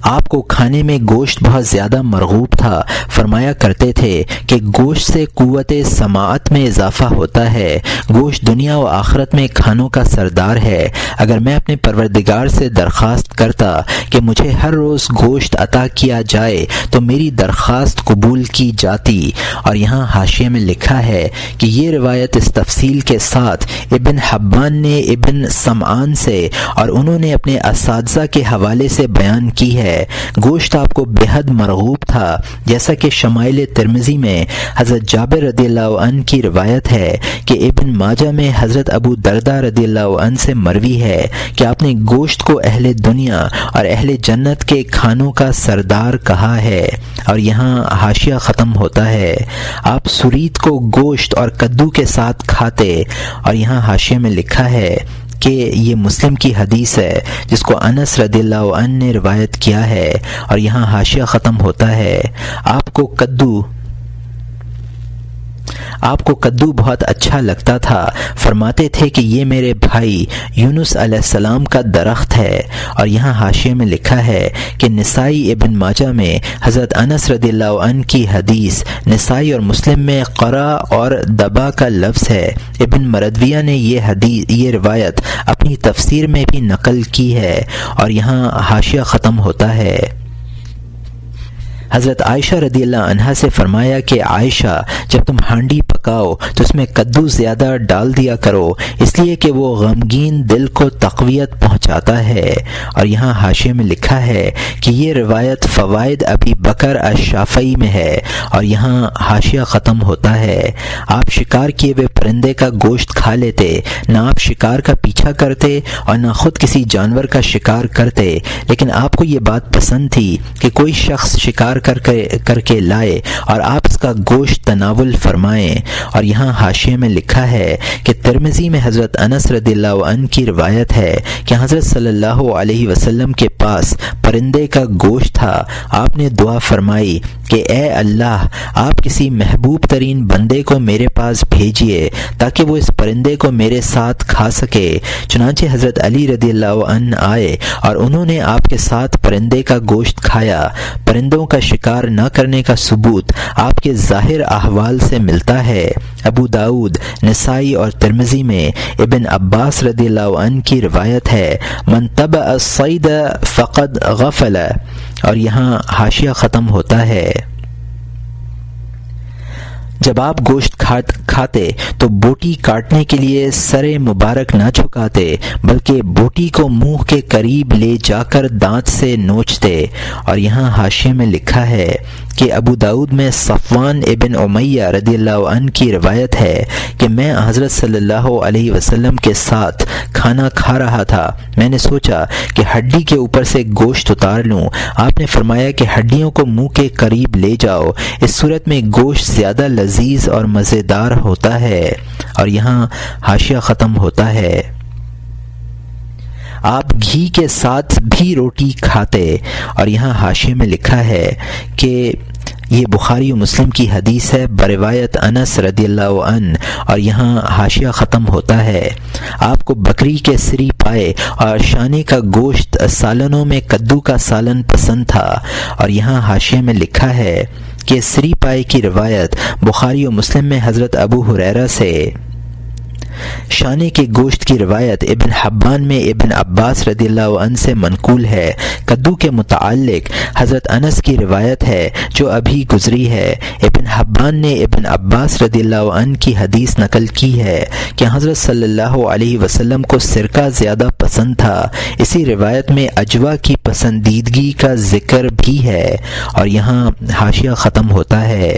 [SPEAKER 1] آپ کو کھانے میں گوشت بہت زیادہ مرغوب تھا، فرمایا کرتے تھے کہ گوشت سے قوت سماعت میں اضافہ ہوتا ہے، گوشت دنیا و آخرت میں کھانوں کا سردار ہے۔ اگر میں اپنے پروردگار سے درخواست کرتا کہ مجھے ہر روز گوشت عطا کیا جائے تو میری درخواست قبول کی جاتی۔ اور یہاں حاشیے میں لکھا ہے کہ یہ روایت اس تفصیل کے ساتھ ابن حبان نے ابن سمعان سے اور انہوں نے اپنے اساتذہ کے حوالے سے بیان کی ہے۔ گوشت آپ کو بے حد مرغوب تھا، جیسا کہ شمائل ترمذی میں حضرت جابر رضی اللہ عنہ کی روایت ہے کہ ابن ماجہ میں حضرت ابو درداء رضی اللہ عنہ سے مروی ہے کہ آپ نے گوشت کو اہل دنیا اور اہل جنت کے کھانوں کا سردار کہا ہے۔ اور یہاں حاشیہ ختم ہوتا ہے۔ آپ سرید کو گوشت اور کدو کے ساتھ کھاتے۔ اور یہاں حاشیے میں لکھا ہے کہ یہ مسلم کی حدیث ہے جس کو انس رضی اللہ عنہ نے روایت کیا ہے۔ اور یہاں حاشیہ ختم ہوتا ہے۔ آپ کو کدو بہت اچھا لگتا تھا، فرماتے تھے کہ یہ میرے بھائی یونس علیہ السلام کا درخت ہے۔ اور یہاں حاشیے میں لکھا ہے کہ نسائی ابن ماجہ میں حضرت انس رضی اللہ عنہ کی حدیث، نسائی اور مسلم میں قرا اور دبا کا لفظ ہے۔ ابن مردویہ نے یہ روایت اپنی تفسیر میں بھی نقل کی ہے۔ اور یہاں حاشیہ ختم ہوتا ہے۔ حضرت عائشہ رضی اللہ عنہا سے فرمایا کہ عائشہ، جب تم ہانڈی پکاؤ تو اس میں کدو زیادہ ڈال دیا کرو، اس لیے کہ وہ غمگین دل کو تقویت پہنچاتا ہے۔ اور یہاں حاشیے میں لکھا ہے کہ یہ روایت فوائد ابی بکر الشافعی میں ہے۔ اور یہاں حاشیہ ختم ہوتا ہے۔ آپ شکار کیے ہوئے پرندے کا گوشت کھا لیتے، نہ آپ شکار کا پیچھا کرتے اور نہ خود کسی جانور کا شکار کرتے، لیکن آپ کو یہ بات پسند تھی کہ کوئی شخص شکار کر کے لائے اور آپ اس کا گوشت تناول فرمائیں۔ اور یہاں حاشیے میں لکھا ہے کہ ترمذی میں حضرت انس رضی اللہ عنہ کی روایت ہے کہ حضرت صلی اللہ علیہ وسلم کے پاس پرندے کا گوشت تھا۔ آپ نے دعا فرمائی کہ اے اللہ، آپ کسی محبوب ترین بندے کو میرے پاس بھیجیے تاکہ وہ اس پرندے کو میرے ساتھ کھا سکے۔ چنانچہ حضرت علی رضی اللہ عنہ آئے اور انہوں نے آپ کے ساتھ پرندے کا گوشت کھایا۔ پرندوں کا شکار نہ کرنے کا ثبوت آپ کے ظاہر احوال سے ملتا ہے۔ ابو داؤد، نسائی اور ترمذی میں ابن عباس رضی اللہ عنہ کی روایت ہے، من تبع الصید فقد غفل۔ اور یہاں حاشیہ ختم ہوتا ہے۔ جب آپ گوشت کھاتے تو بوٹی کاٹنے کے لیے سر مبارک نہ جھکاتے، بلکہ بوٹی کو منہ کے قریب لے جا کر دانت سے نوچتے۔ اور یہاں حاشیے میں لکھا ہے کہ ابو داؤد میں صفوان ابن امیہ رضی اللہ عنہ کی روایت ہے کہ میں حضرت صلی اللہ علیہ وسلم کے ساتھ کھانا کھا رہا تھا۔ میں نے سوچا کہ ہڈی کے اوپر سے گوشت اتار لوں۔ آپ نے فرمایا کہ ہڈیوں کو منہ کے قریب لے جاؤ، اس صورت میں گوشت زیادہ لذیذ اور مزیدار ہوتا ہے۔ اور یہاں حاشیہ ختم ہوتا ہے۔ آپ گھی کے ساتھ بھی روٹی کھاتے۔ اور یہاں حاشیے میں لکھا ہے کہ یہ بخاری و مسلم کی حدیث ہے بروایت انس رضی اللہ عنہ۔ اور یہاں حاشیہ ختم ہوتا ہے۔ آپ کو بکری کے سری پائے اور شانے کا گوشت سالنوں میں کدو کا سالن پسند تھا۔ اور یہاں حاشیے میں لکھا ہے کہ سری پائے کی روایت بخاری و مسلم میں حضرت ابو ہریرہ سے، شانے کے گوشت کی روایت ابن حبان میں ابن عباس رضی اللہ عنہ سے منقول ہے۔ کدو کے متعلق حضرت انس کی روایت ہے جو ابھی گزری ہے۔ ابن حبان نے ابن عباس رضی اللہ عنہ کی حدیث نقل کی ہے کہ حضرت صلی اللہ علیہ وسلم کو سرکہ زیادہ پسند تھا۔ اسی روایت میں اجوا کی پسندیدگی کا ذکر بھی ہے۔ اور یہاں حاشیہ ختم ہوتا ہے۔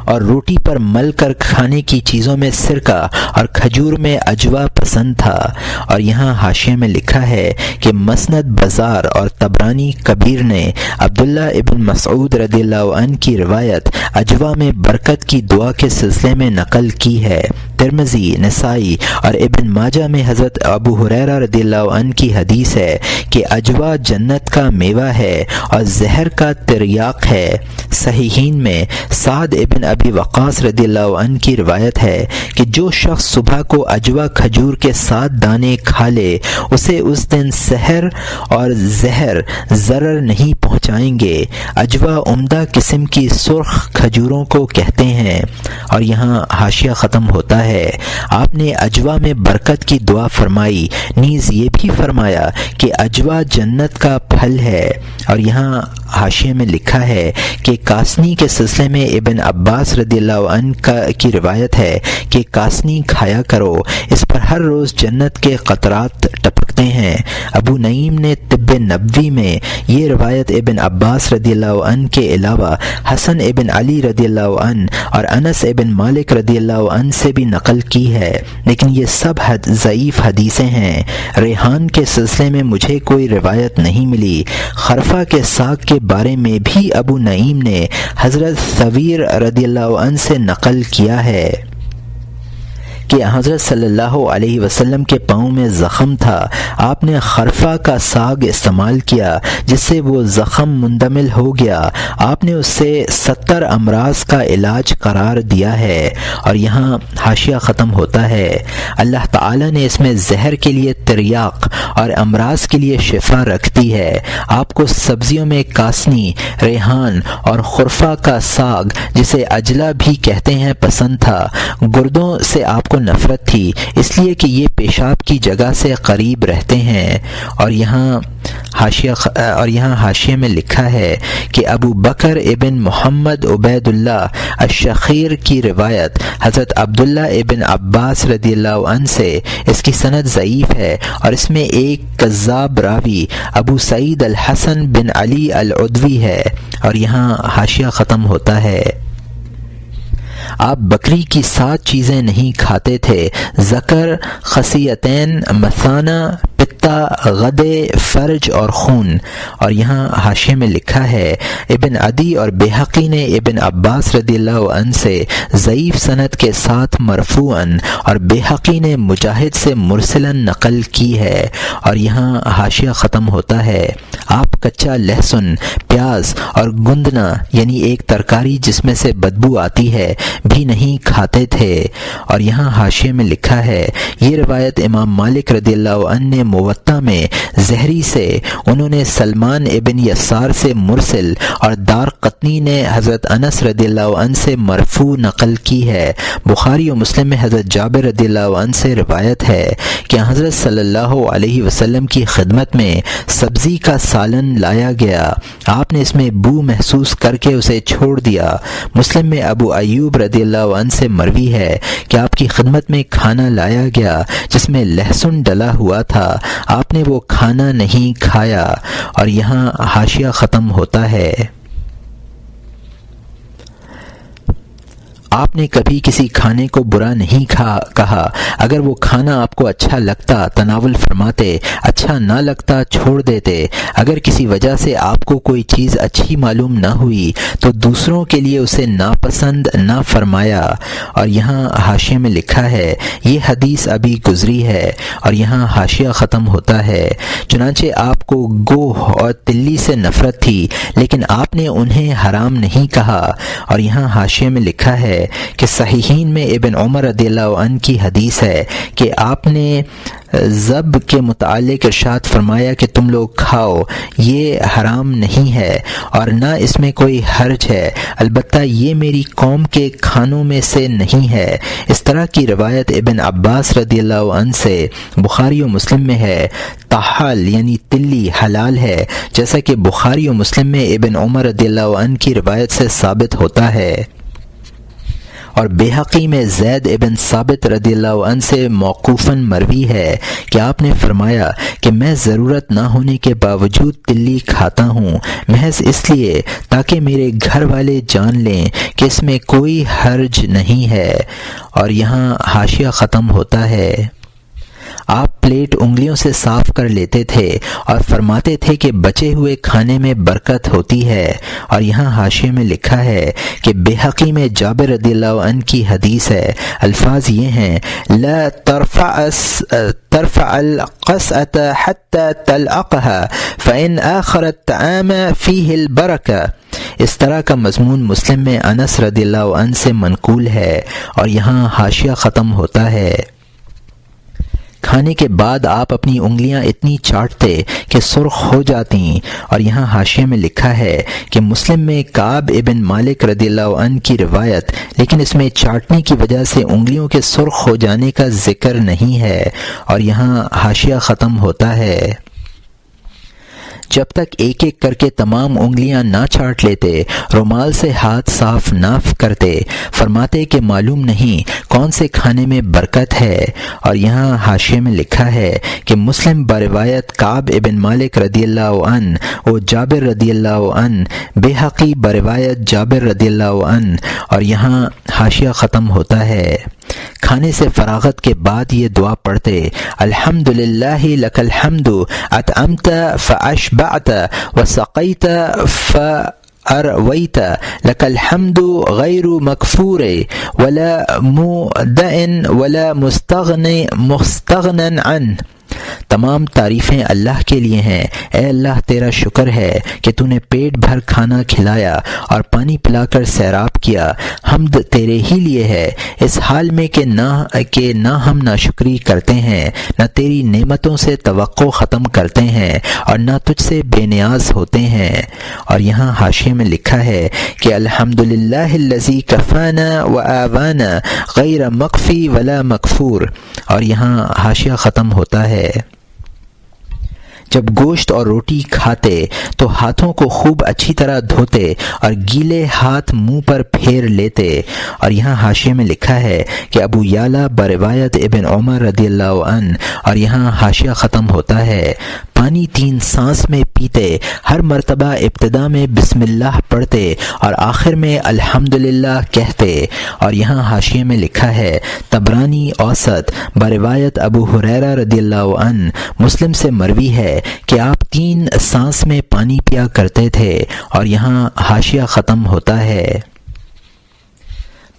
[SPEAKER 1] اور روٹی پر مل کر کھانے کی چیزوں میں سرکہ اور کھجور میں اجوا پسند تھا۔ اور یہاں حاشیے میں لکھا ہے کہ مسند بزار اور طبرانی کبیر نے عبداللہ ابن مسعود رضی اللہ عنہ کی روایت اجوا میں برکت کی دعا کے سلسلے میں نقل کی ہے۔ ترمذی، نسائی اور ابن ماجہ میں حضرت ابو ہریرہ رضی اللہ عنہ کی حدیث ہے کہ اجوا جنت کا میوہ ہے اور زہر کا تریاق ہے۔ صحیحین میں سعد ابن ابی وقاص رضی اللہ عنہ کی روایت ہے کہ جو شخص صبح کو اجوا کھجور کے 7 دانے کھا لے اسے اس دن سحر اور زہر ضرر نہیں پہنچائیں گے۔ اجوا عمدہ قسم کی سرخ کھجوروں کو کہتے ہیں۔ اور یہاں حاشیہ ختم ہوتا ہے۔ آپ نے اجوا میں برکت کی دعا فرمائی، نیز یہ بھی فرمایا کہ اجوا جنت کا پھل ہے۔ اور یہاں حاشیے میں لکھا ہے کہ کاسنی کے سلسلے میں ابن عباس رضی اللہ عنہ کی روایت ہے کہ کاسنی کھایا کرو، اس پر ہر روز جنت کے قطرات ٹپکتے ہیں۔ ابو نعیم نے طب نبوی میں یہ روایت ابن عباس رضی اللہ عنہ کے علاوہ حسن ابن علی رضی اللہ عنہ اور انس ابن مالک رضی اللہ عنہ سے بھی نقل کی ہے، لیکن یہ سب ضعیف حدیثیں ہیں۔ ریحان کے سلسلے میں مجھے کوئی روایت نہیں ملی۔ خرفہ کے ساگ کے بارے میں بھی ابو نعیم نے حضرت ثویر رضی اللہ عنہ سے نقل کیا ہے کہ حضرت صلی اللہ علیہ وسلم کے پاؤں میں زخم تھا، آپ نے خرفہ کا ساگ استعمال کیا جس سے وہ زخم مندمل ہو گیا، آپ نے اس سے 70 امراض کا علاج قرار دیا ہے۔ اور یہاں حاشیہ ختم ہوتا ہے۔ اللہ تعالی نے اس میں زہر کے لیے تریاق اور امراض کے لیے شفا رکھ دی ہے۔ آپ کو سبزیوں میں کاسنی، ریحان اور خرفہ کا ساگ جسے اجلا بھی کہتے ہیں پسند تھا۔ گردوں سے آپ کو نفرت تھی اس لیے کہ یہ پیشاب کی جگہ سے قریب رہتے ہیں۔ اور یہاں حاشیے میں لکھا ہے کہ ابو بکر ابن محمد عبید اللہ الشخیر کی روایت حضرت عبداللہ ابن عباس رضی اللہ عنہ سے، اس کی سند ضعیف ہے اور اس میں ایک کذاب راوی ابو سعید الحسن بن علی العدوی ہے۔ اور یہاں حاشیہ ختم ہوتا ہے۔ آپ بکری کی 7 چیزیں نہیں کھاتے تھے: ذکر، خصیتین، مثانہ، پتا، غدے، فرج اور خون۔ اور یہاں حاشیے میں لکھا ہے ابن عدی اور بحقی نے ابن عباس رضی اللہ عنہ سے ضعیف سند کے ساتھ مرفوعاً اور بحقی نے مجاہد سے مرسلاً نقل کی ہے۔ اور یہاں حاشیہ ختم ہوتا ہے۔ آپ کچا لہسن، پیاز اور گندنا یعنی ایک ترکاری جس میں سے بدبو آتی ہے بھی نہیں کھاتے تھے۔ اور یہاں حاشیے میں لکھا ہے یہ روایت امام مالک رضی اللہ عنہ نے موطا میں زہری سے، انہوں نے سلمان ابن یسار سے مرسل اور دار قطنی نے حضرت انس رضی اللہ عنہ سے مرفوع نقل کی ہے۔ بخاری و مسلم میں حضرت جابر رضی اللہ عنہ سے روایت ہے کہ حضرت صلی اللہ علیہ وسلم کی خدمت میں سبزی کا سالن لایا گیا، آپ نے اس میں بو محسوس کر کے اسے چھوڑ دیا۔ مسلم میں ابو ایوب رضی اللہ عنہ سے مروی ہے کہ آپ کی خدمت میں کھانا لایا گیا جس میں لہسن ڈلا ہوا تھا، آپ نے وہ کھانا نہیں کھایا۔ اور یہاں حاشیہ ختم ہوتا ہے۔ آپ نے کبھی کسی کھانے کو برا نہیں کہا، اگر وہ کھانا آپ کو اچھا لگتا تناول فرماتے، اچھا نہ لگتا چھوڑ دیتے۔ اگر کسی وجہ سے آپ کو کوئی چیز اچھی معلوم نہ ہوئی تو دوسروں کے لیے اسے ناپسند نہ فرمایا۔ اور یہاں حاشیے میں لکھا ہے یہ حدیث ابھی گزری ہے۔ اور یہاں حاشیہ ختم ہوتا ہے۔ چنانچہ آپ کو گوہ اور تلی سے نفرت تھی لیکن آپ نے انہیں حرام نہیں کہا۔ اور یہاں حاشیے میں لکھا ہے کہ صحیحین میں ابن عمر رضی اللہ عنہ کی حدیث ہے کہ آپ نے ذب کے متعلق ارشاد فرمایا کہ تم لوگ کھاؤ، یہ حرام نہیں ہے اور نہ اس میں کوئی حرج ہے، البتہ یہ میری قوم کے کھانوں میں سے نہیں ہے۔ اس طرح کی روایت ابن عباس رضی اللہ عنہ سے بخاری و مسلم میں ہے۔ طحال یعنی تلی حلال ہے، جیسا کہ بخاری و مسلم میں ابن عمر رضی اللہ عنہ کی روایت سے ثابت ہوتا ہے۔ اور بیہقی میں زید ابن ثابت رضی اللہ عنہ سے موقوفاً مروی ہے کہ آپ نے فرمایا کہ میں ضرورت نہ ہونے کے باوجود تلی کھاتا ہوں، محض اس لیے تاکہ میرے گھر والے جان لیں کہ اس میں کوئی حرج نہیں ہے۔ اور یہاں حاشیہ ختم ہوتا ہے۔ آپ پلیٹ انگلیوں سے صاف کر لیتے تھے اور فرماتے تھے کہ بچے ہوئے کھانے میں برکت ہوتی ہے۔ اور یہاں حاشیے میں لکھا ہے کہ بحقی میں جابر رضی اللہ عنہ کی حدیث ہے، الفاظ یہ ہیں: لا ترفع القصعة حتى تلعقها فإن آخر الطعام فيه البركة۔ اس طرح کا مضمون مسلم میں انس رضی اللہ عنہ سے منقول ہے۔ اور یہاں حاشیہ ختم ہوتا ہے: کھانے کے بعد آپ اپنی انگلیاں اتنی چاٹتے کہ سرخ ہو جاتی۔ اور یہاں حاشیے میں لکھا ہے کہ مسلم میں کعب ابن مالک رضی اللہ عنہ کی روایت، لیکن اس میں چاٹنے کی وجہ سے انگلیوں کے سرخ ہو جانے کا ذکر نہیں ہے۔ اور یہاں حاشیہ ختم ہوتا ہے: جب تک ایک ایک کر کے تمام انگلیاں نہ چاٹ لیتے، رومال سے ہاتھ صاف نہ کرتے، فرماتے کہ معلوم نہیں کون سے کھانے میں برکت ہے۔ اور یہاں حاشیے میں لکھا ہے کہ مسلم بروایت کعب ابن مالک رضی اللہ عنہ و جابر رضی اللہ عنہ، بحقی بروایت جابر رضی اللہ عنہ۔ اور یہاں حاشیہ ختم ہوتا ہے: کھانے سے فراغت کے بعد یہ دعا پڑھتے: الحمد للہ لک الحمد اطعمت فاشبعت وسقیت فارویت لک الحمد غیر مکفور ولا مودع ولا مستغنى عنہ۔ تمام تعریفیں اللہ کے لیے ہیں، اے اللہ تیرا شکر ہے کہ تو نے پیٹ بھر کھانا کھلایا اور پانی پلا کر سیراب کیا۔ حمد تیرے ہی لیے ہے، اس حال میں کہ نہ ہم ناشکری کرتے ہیں، نہ تیری نعمتوں سے توقع ختم کرتے ہیں اور نہ تجھ سے بے نیاز ہوتے ہیں۔ اور یہاں حاشیے میں لکھا ہے کہ الحمدللہ الذی کفانا وآوانا غیر مکفی ولا مکفور۔ اور یہاں حاشیہ ختم ہوتا ہے: جب گوشت اور روٹی کھاتے تو ہاتھوں کو خوب اچھی طرح دھوتے اور گیلے ہاتھ منہ پر پھیر لیتے۔ اور یہاں حاشیے میں لکھا ہے کہ ابو یعلا بروایت ابن عمر رضی اللہ عنہ۔ اور یہاں حاشیہ ختم ہوتا ہے: پانی 3 سانس میں پیتے، ہر مرتبہ ابتدا میں بسم اللہ پڑھتے اور آخر میں الحمدللہ کہتے۔ اور یہاں حاشیے میں لکھا ہے: طبرانی اوسط بروایت ابو ہریرہ رضی اللہ عنہ، مسلم سے مروی ہے کہ آپ 3 سانس میں پانی پیا کرتے تھے۔ اور یہاں حاشیہ ختم ہوتا ہے: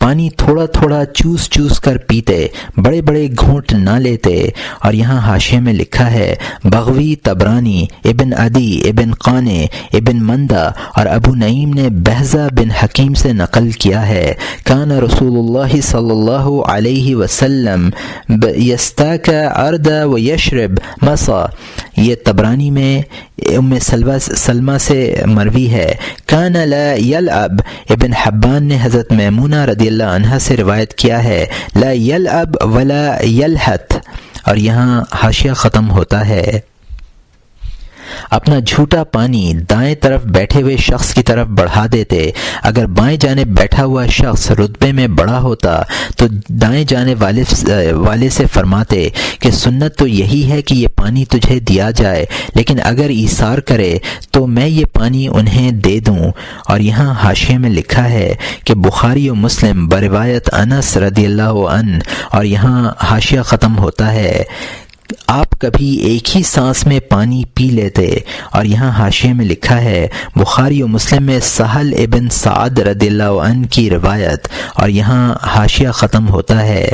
[SPEAKER 1] پانی تھوڑا تھوڑا چوس چوس کر پیتے، بڑے بڑے گھونٹ نہ لیتے۔ اور یہاں حاشیے میں لکھا ہے: بغوی، طبرانی، ابن عدی، ابن قانے، ابن مندہ اور ابو نعیم نے بہزہ بن حکیم سے نقل کیا ہے: کان رسول اللہ صلی اللہ علیہ وسلم یستاک ارد و یشرب مسا۔ یہ طبرانی میں ام سلمہ سے مروی ہے۔ کان لا یلعب، ابن حبان نے حضرت میمونہ رضی اللہ عنہا سے روایت کیا ہے: لا یلعب ولا یلحت۔ اور یہاں حاشیہ ختم ہوتا ہے: اپنا جھوٹا پانی دائیں طرف بیٹھے ہوئے شخص کی طرف بڑھا دیتے۔ اگر بائیں جانب بیٹھا ہوا شخص رتبے میں بڑا ہوتا تو دائیں جانب والے سے فرماتے کہ سنت تو یہی ہے کہ یہ پانی تجھے دیا جائے، لیکن اگر ایثار کرے تو میں یہ پانی انہیں دے دوں۔ اور یہاں حاشیے میں لکھا ہے کہ بخاری و مسلم بروایت انس رضی اللہ عنہ۔ اور یہاں حاشیہ ختم ہوتا ہے: آپ کبھی ایک ہی سانس میں پانی پی لیتے۔ اور یہاں حاشیے میں لکھا ہے: بخاری و مسلم میں سہل ابن سعد رضی اللہ عنہ کی روایت۔ اور یہاں حاشیہ ختم ہوتا ہے: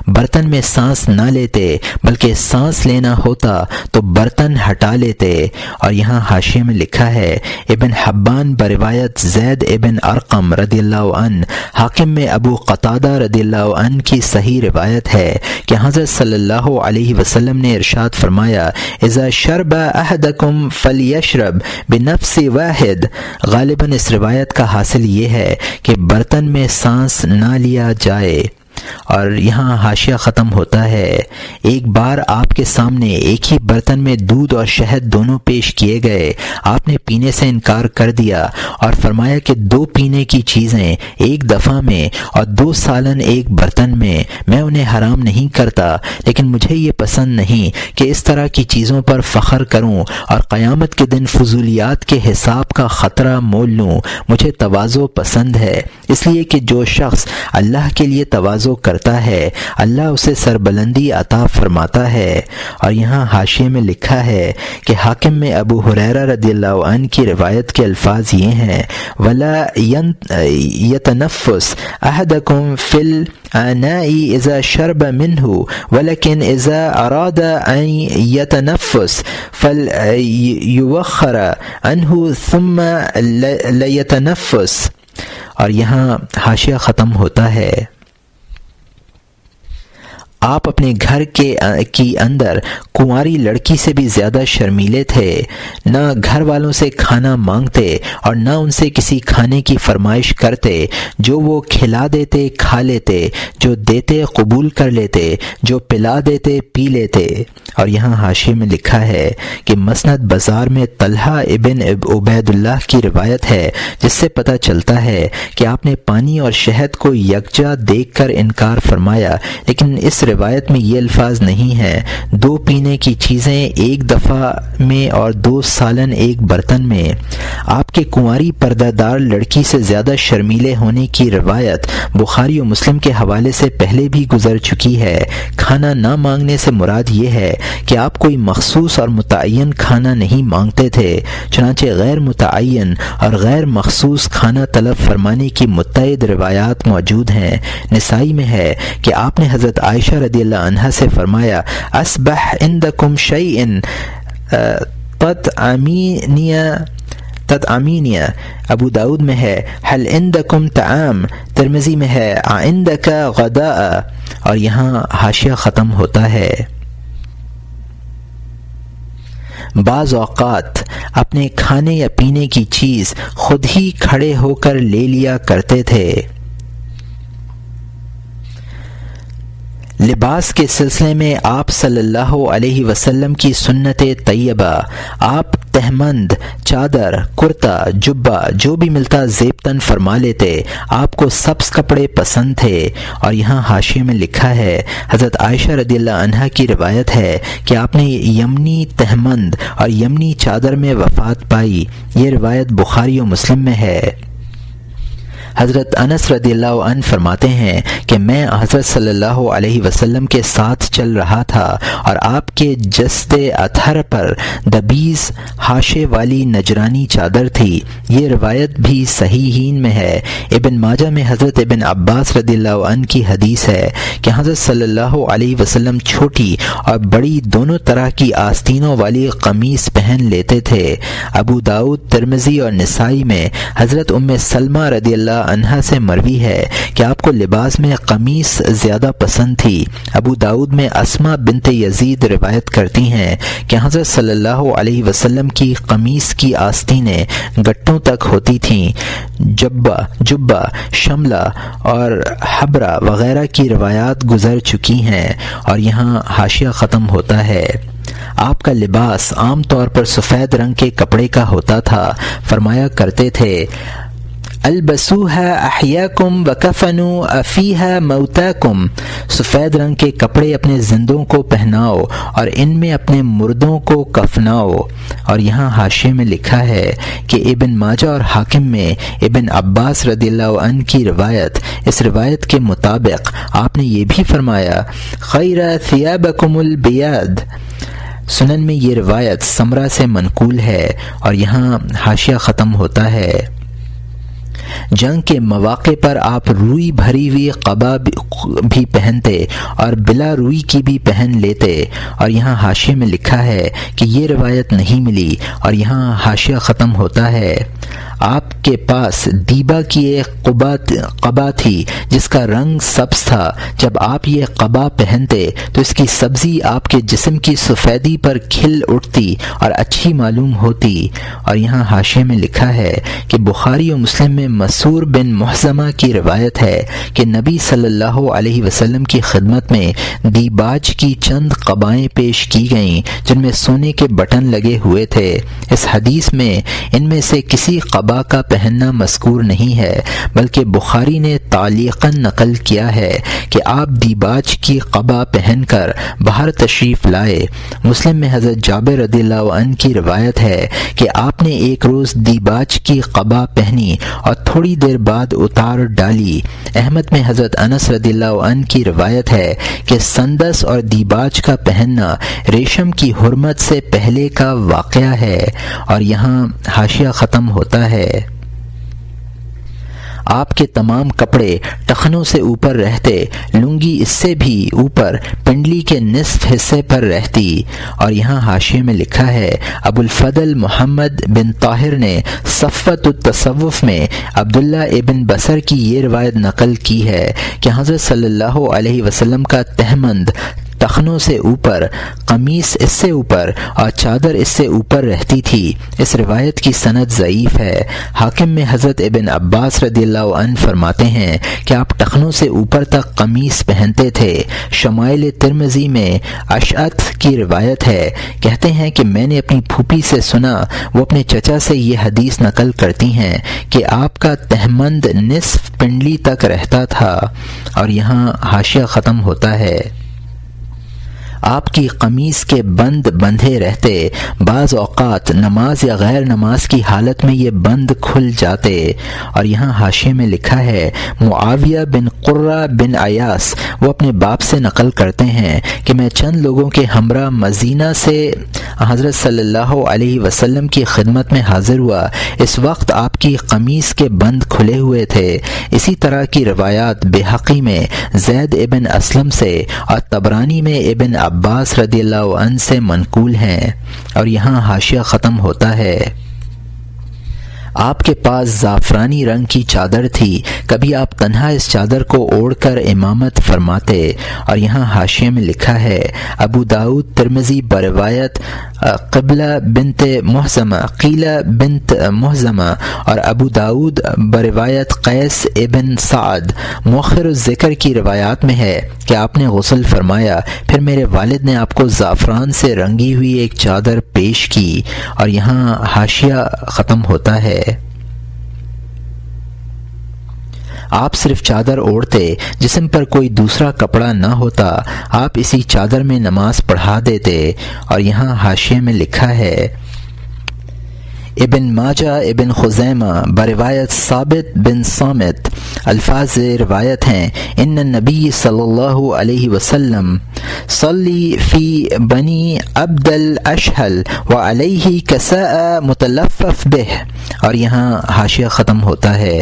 [SPEAKER 1] برتن میں سانس نہ لیتے، بلکہ سانس لینا ہوتا تو برتن ہٹا لیتے۔ اور یہاں حاشیے میں لکھا ہے: ابن حبان بروایت زید ابن ارقم رضی اللہ عنہ، حاکم میں ابو قتادہ رضی اللہ عنہ کی صحیح روایت ہے کہ حضرت صلی اللہ علیہ وسلم نے ارشاد فرمایا: اذا شرب احدکم فلیشرب بنفس واحد۔ غالباً اس روایت کا حاصل یہ ہے کہ برتن میں سانس نہ لیا جائے۔ اور یہاں حاشیہ ختم ہوتا ہے: ایک بار آپ کے سامنے ایک ہی برتن میں دودھ اور شہد دونوں پیش کیے گئے، آپ نے پینے سے انکار کر دیا اور فرمایا کہ 2 پینے کی چیزیں ایک دفعہ میں اور 2 سالن ایک برتن میں انہیں حرام نہیں کرتا، لیکن مجھے یہ پسند نہیں کہ اس طرح کی چیزوں پر فخر کروں اور قیامت کے دن فضولیات کے حساب کا خطرہ مول لوں۔ مجھے تواضع پسند ہے، اس لیے کہ جو شخص اللہ کے لیے تواضع تواضع کرتا ہے اللہ اسے سربلندی عطا فرماتا ہے۔ اور یہاں حاشیے میں لکھا ہے کہ حاکم میں ابو ہریرہ رضی اللہ عنہ کی روایت کے الفاظ یہ ہیں وَلَا يَتَنَفَّسْ أَحَدُكُمْ فِي الْآنَاءِ إِذَا شَرِبَ مِنْهُ وَلَكِنْ إِذَا أَرَادَ أَنْ يَتَنَفَّسَ فَلْيُؤَخِّرْ عَنْهُ ثُمَّ لَيَتَنَفَّسْ۔ اور یہاں حاشیہ ختم ہوتا ہے۔ آپ اپنے گھر کی اندر کنواری لڑکی سے بھی زیادہ شرمیلے تھے، نہ گھر والوں سے کھانا مانگتے اور نہ ان سے کسی کھانے کی فرمائش کرتے، جو وہ کھلا دیتے کھا لیتے، جو دیتے قبول کر لیتے، جو پلا دیتے پی لیتے۔ اور یہاں حاشیے میں لکھا ہے کہ مسند بازار میں طلحہ ابن عبید اللہ کی روایت ہے جس سے پتہ چلتا ہے کہ آپ نے پانی اور شہد کو یکجا دیکھ کر انکار فرمایا، لیکن اس روایت میں یہ الفاظ نہیں ہیں 2 پینے کی چیزیں ایک دفعہ میں اور 2 سالن ایک برتن میں۔ آپ کے کنواری پردہ دار لڑکی سے زیادہ شرمیلے ہونے کی روایت بخاری و مسلم کے حوالے سے پہلے بھی گزر چکی ہے۔ کھانا نہ مانگنے سے مراد یہ ہے کہ آپ کوئی مخصوص اور متعین کھانا نہیں مانگتے تھے، چنانچہ غیر متعین اور غیر مخصوص کھانا طلب فرمانے کی متعدد روایات موجود ہیں۔ نسائی میں ہے کہ آپ نے حضرت عائشہ رضی اللہ عنہا سے فرمایا اصبح عندکم شیء تطعمینیہ، ابو داود میں ہے حل عندکم طعام، ترمذی میں ہے عندک غداء۔ اور یہاں حاشیہ ختم ہوتا ہے۔ بعض اوقات اپنے کھانے یا پینے کی چیز خود ہی کھڑے ہو کر لے لیا کرتے تھے۔ لباس کے سلسلے میں آپ صلی اللہ علیہ وسلم کی سنت طیبہ، آپ تہمند، چادر، کرتا، جبہ جو بھی ملتا زیبتن فرما لیتے، آپ کو سبز کپڑے پسند تھے۔ اور یہاں حاشیے میں لکھا ہے حضرت عائشہ رضی اللہ عنہا کی روایت ہے کہ آپ نے یمنی تہمند اور یمنی چادر میں وفات پائی۔ یہ روایت بخاری و مسلم میں ہے۔ حضرت انس رضی اللہ عنہ فرماتے ہیں کہ میں حضرت صلی اللہ علیہ وسلم کے ساتھ چل رہا تھا اور آپ کے جسد اطہر پر دبیز حاشے والی نجرانی چادر تھی۔ یہ روایت بھی صحیحین میں ہے۔ ابن ماجہ میں حضرت ابن عباس رضی اللہ عنہ کی حدیث ہے کہ حضرت صلی اللہ علیہ وسلم چھوٹی اور بڑی دونوں طرح کی آستینوں والی قمیص پہن لیتے تھے۔ ابو داؤد، ترمذی اور نسائی میں حضرت ام سلمہ رضی اللہ عنہا سے مروی ہے کہ آپ کو لباس میں قمیص زیادہ پسند تھی۔ ابو داؤد میں اسماء بنت یزید روایت کرتی ہیں کہ حضرت صلی اللہ علیہ وسلم کی قمیص کی آستینیں گٹوں تک ہوتی تھیں۔ جبہ، شملہ اور حبرہ وغیرہ کی روایات گزر چکی ہیں۔ اور یہاں حاشیہ ختم ہوتا ہے۔ آپ کا لباس عام طور پر سفید رنگ کے کپڑے کا ہوتا تھا۔ فرمایا کرتے تھے البسوها احیاکم وکفنوا فیہا موتاکم، سفید رنگ کے کپڑے اپنے زندوں کو پہناؤ اور ان میں اپنے مردوں کو کفناؤ۔ اور یہاں حاشیے میں لکھا ہے کہ ابن ماجہ اور حاکم میں ابن عباس رضی اللہ عنہ کی روایت، اس روایت کے مطابق آپ نے یہ بھی فرمایا خیر ثیابکم البیاض۔ سنن میں یہ روایت سمرہ سے منقول ہے۔ اور یہاں حاشیہ ختم ہوتا ہے۔ جنگ کے مواقع پر آپ روئی بھری ہوئی قبا بھی پہنتے اور بلا روئی کی بھی پہن لیتے۔ اور یہاں حاشیے میں لکھا ہے کہ یہ روایت نہیں ملی۔ اور یہاں حاشیہ ختم ہوتا ہے۔ آپ کے پاس دیبا کی ایک قبا تھی جس کا رنگ سبز تھا۔ جب آپ یہ قبا پہنتے تو اس کی سبزی آپ کے جسم کی سفیدی پر کھل اٹھتی اور اچھی معلوم ہوتی۔ اور یہاں حاشیے میں لکھا ہے کہ بخاری و مسلم میں مسعور بن محزمہ کی روایت ہے کہ نبی صلی اللہ علیہ وسلم کی خدمت میں دیباج کی چند قبائیں پیش کی گئیں جن میں سونے کے بٹن لگے ہوئے تھے۔ اس حدیث میں ان میں سے کسی قبا کا پہننا مذکور نہیں ہے، بلکہ بخاری نے تعلیقاً نقل کیا ہے کہ آپ دیباج کی قبا پہن کر باہر تشریف لائے۔ مسلم میں حضرت جابر رضی اللہ عنہ کی روایت ہے کہ آپ نے ایک روز دیباج کی قبا پہنی اور تھوڑی دیر بعد اتار ڈالی۔ احمد میں حضرت انس رضی اللہ عنہ کی روایت ہے کہ سندس اور دیباج کا پہننا ریشم کی حرمت سے پہلے کا واقعہ ہے، اور یہاں حاشیہ ختم ہوتا ہے۔ آپ کے تمام کپڑے ٹخنوں سے اوپر رہتے، لنگی اس سے بھی اوپر پنڈلی کے نصف حصے پر رہتی۔ اور یہاں حاشیے میں لکھا ہے، ابو الفضل محمد بن طاہر نے صفوۃ التصوف میں عبداللہ ابن بصر کی یہ روایت نقل کی ہے کہ حضرت صلی اللہ علیہ وسلم کا تہمند ٹخنوں سے اوپر، قمیص اس سے اوپر اور چادر اس سے اوپر رہتی تھی۔ اس روایت کی سند ضعیف ہے۔ حاکم میں حضرت ابن عباس رضی اللہ عنہ فرماتے ہیں کہ آپ ٹخنوں سے اوپر تک قمیص پہنتے تھے۔ شمائل ترمذی میں اشعث کی روایت ہے، کہتے ہیں کہ میں نے اپنی پھوپھی سے سنا، وہ اپنے چچا سے یہ حدیث نقل کرتی ہیں کہ آپ کا تہمند نصف پنڈلی تک رہتا تھا۔ اور یہاں حاشیہ ختم ہوتا ہے۔ آپ کی قمیص کے بند بندھے رہتے، بعض اوقات نماز یا غیر نماز کی حالت میں یہ بند کھل جاتے۔ اور یہاں حاشیے میں لکھا ہے، معاویہ بن قرہ بن ایاس وہ اپنے باپ سے نقل کرتے ہیں کہ میں چند لوگوں کے ہمراہ مدینہ سے حضرت صلی اللہ علیہ وسلم کی خدمت میں حاضر ہوا۔ اس وقت آپ کی قمیص کے بند کھلے ہوئے تھے۔ اسی طرح کی روایات بحقی میں زید ابن اسلم سے اور طبرانی میں ابن عباس رضی اللہ عنہ سے منقول ہیں۔ اور یہاں حاشیہ ختم ہوتا ہے۔ آپ کے پاس زعفرانی رنگ کی چادر تھی، کبھی آپ تنہا اس چادر کو اوڑھ کر امامت فرماتے۔ اور یہاں حاشیے میں لکھا ہے، ابو داؤد ترمذی بروایت قبلہ بنت محزمہ قیلہ بنت محزمہ اور ابو داؤد بروایت قیس ابن سعد مؤخر الذکر کی روایات میں ہے کہ آپ نے غسل فرمایا، پھر میرے والد نے آپ کو زعفران سے رنگی ہوئی ایک چادر پیش کی۔ اور یہاں حاشیہ ختم ہوتا ہے۔ آپ صرف چادر اوڑھتے، جسم پر کوئی دوسرا کپڑا نہ ہوتا، آپ اسی چادر میں نماز پڑھا دیتے۔ اور یہاں حاشیے میں لکھا ہے، ابن ماجہ ابن خزیمہ بروایت ثابت بن صامت الفاظ روایت ہیں، ان النبی صلی اللہ علیہ وسلم صلی فی بنی عبد الاشہل وعلیہ کساء متلفف بہ۔ اور یہاں حاشیہ ختم ہوتا ہے۔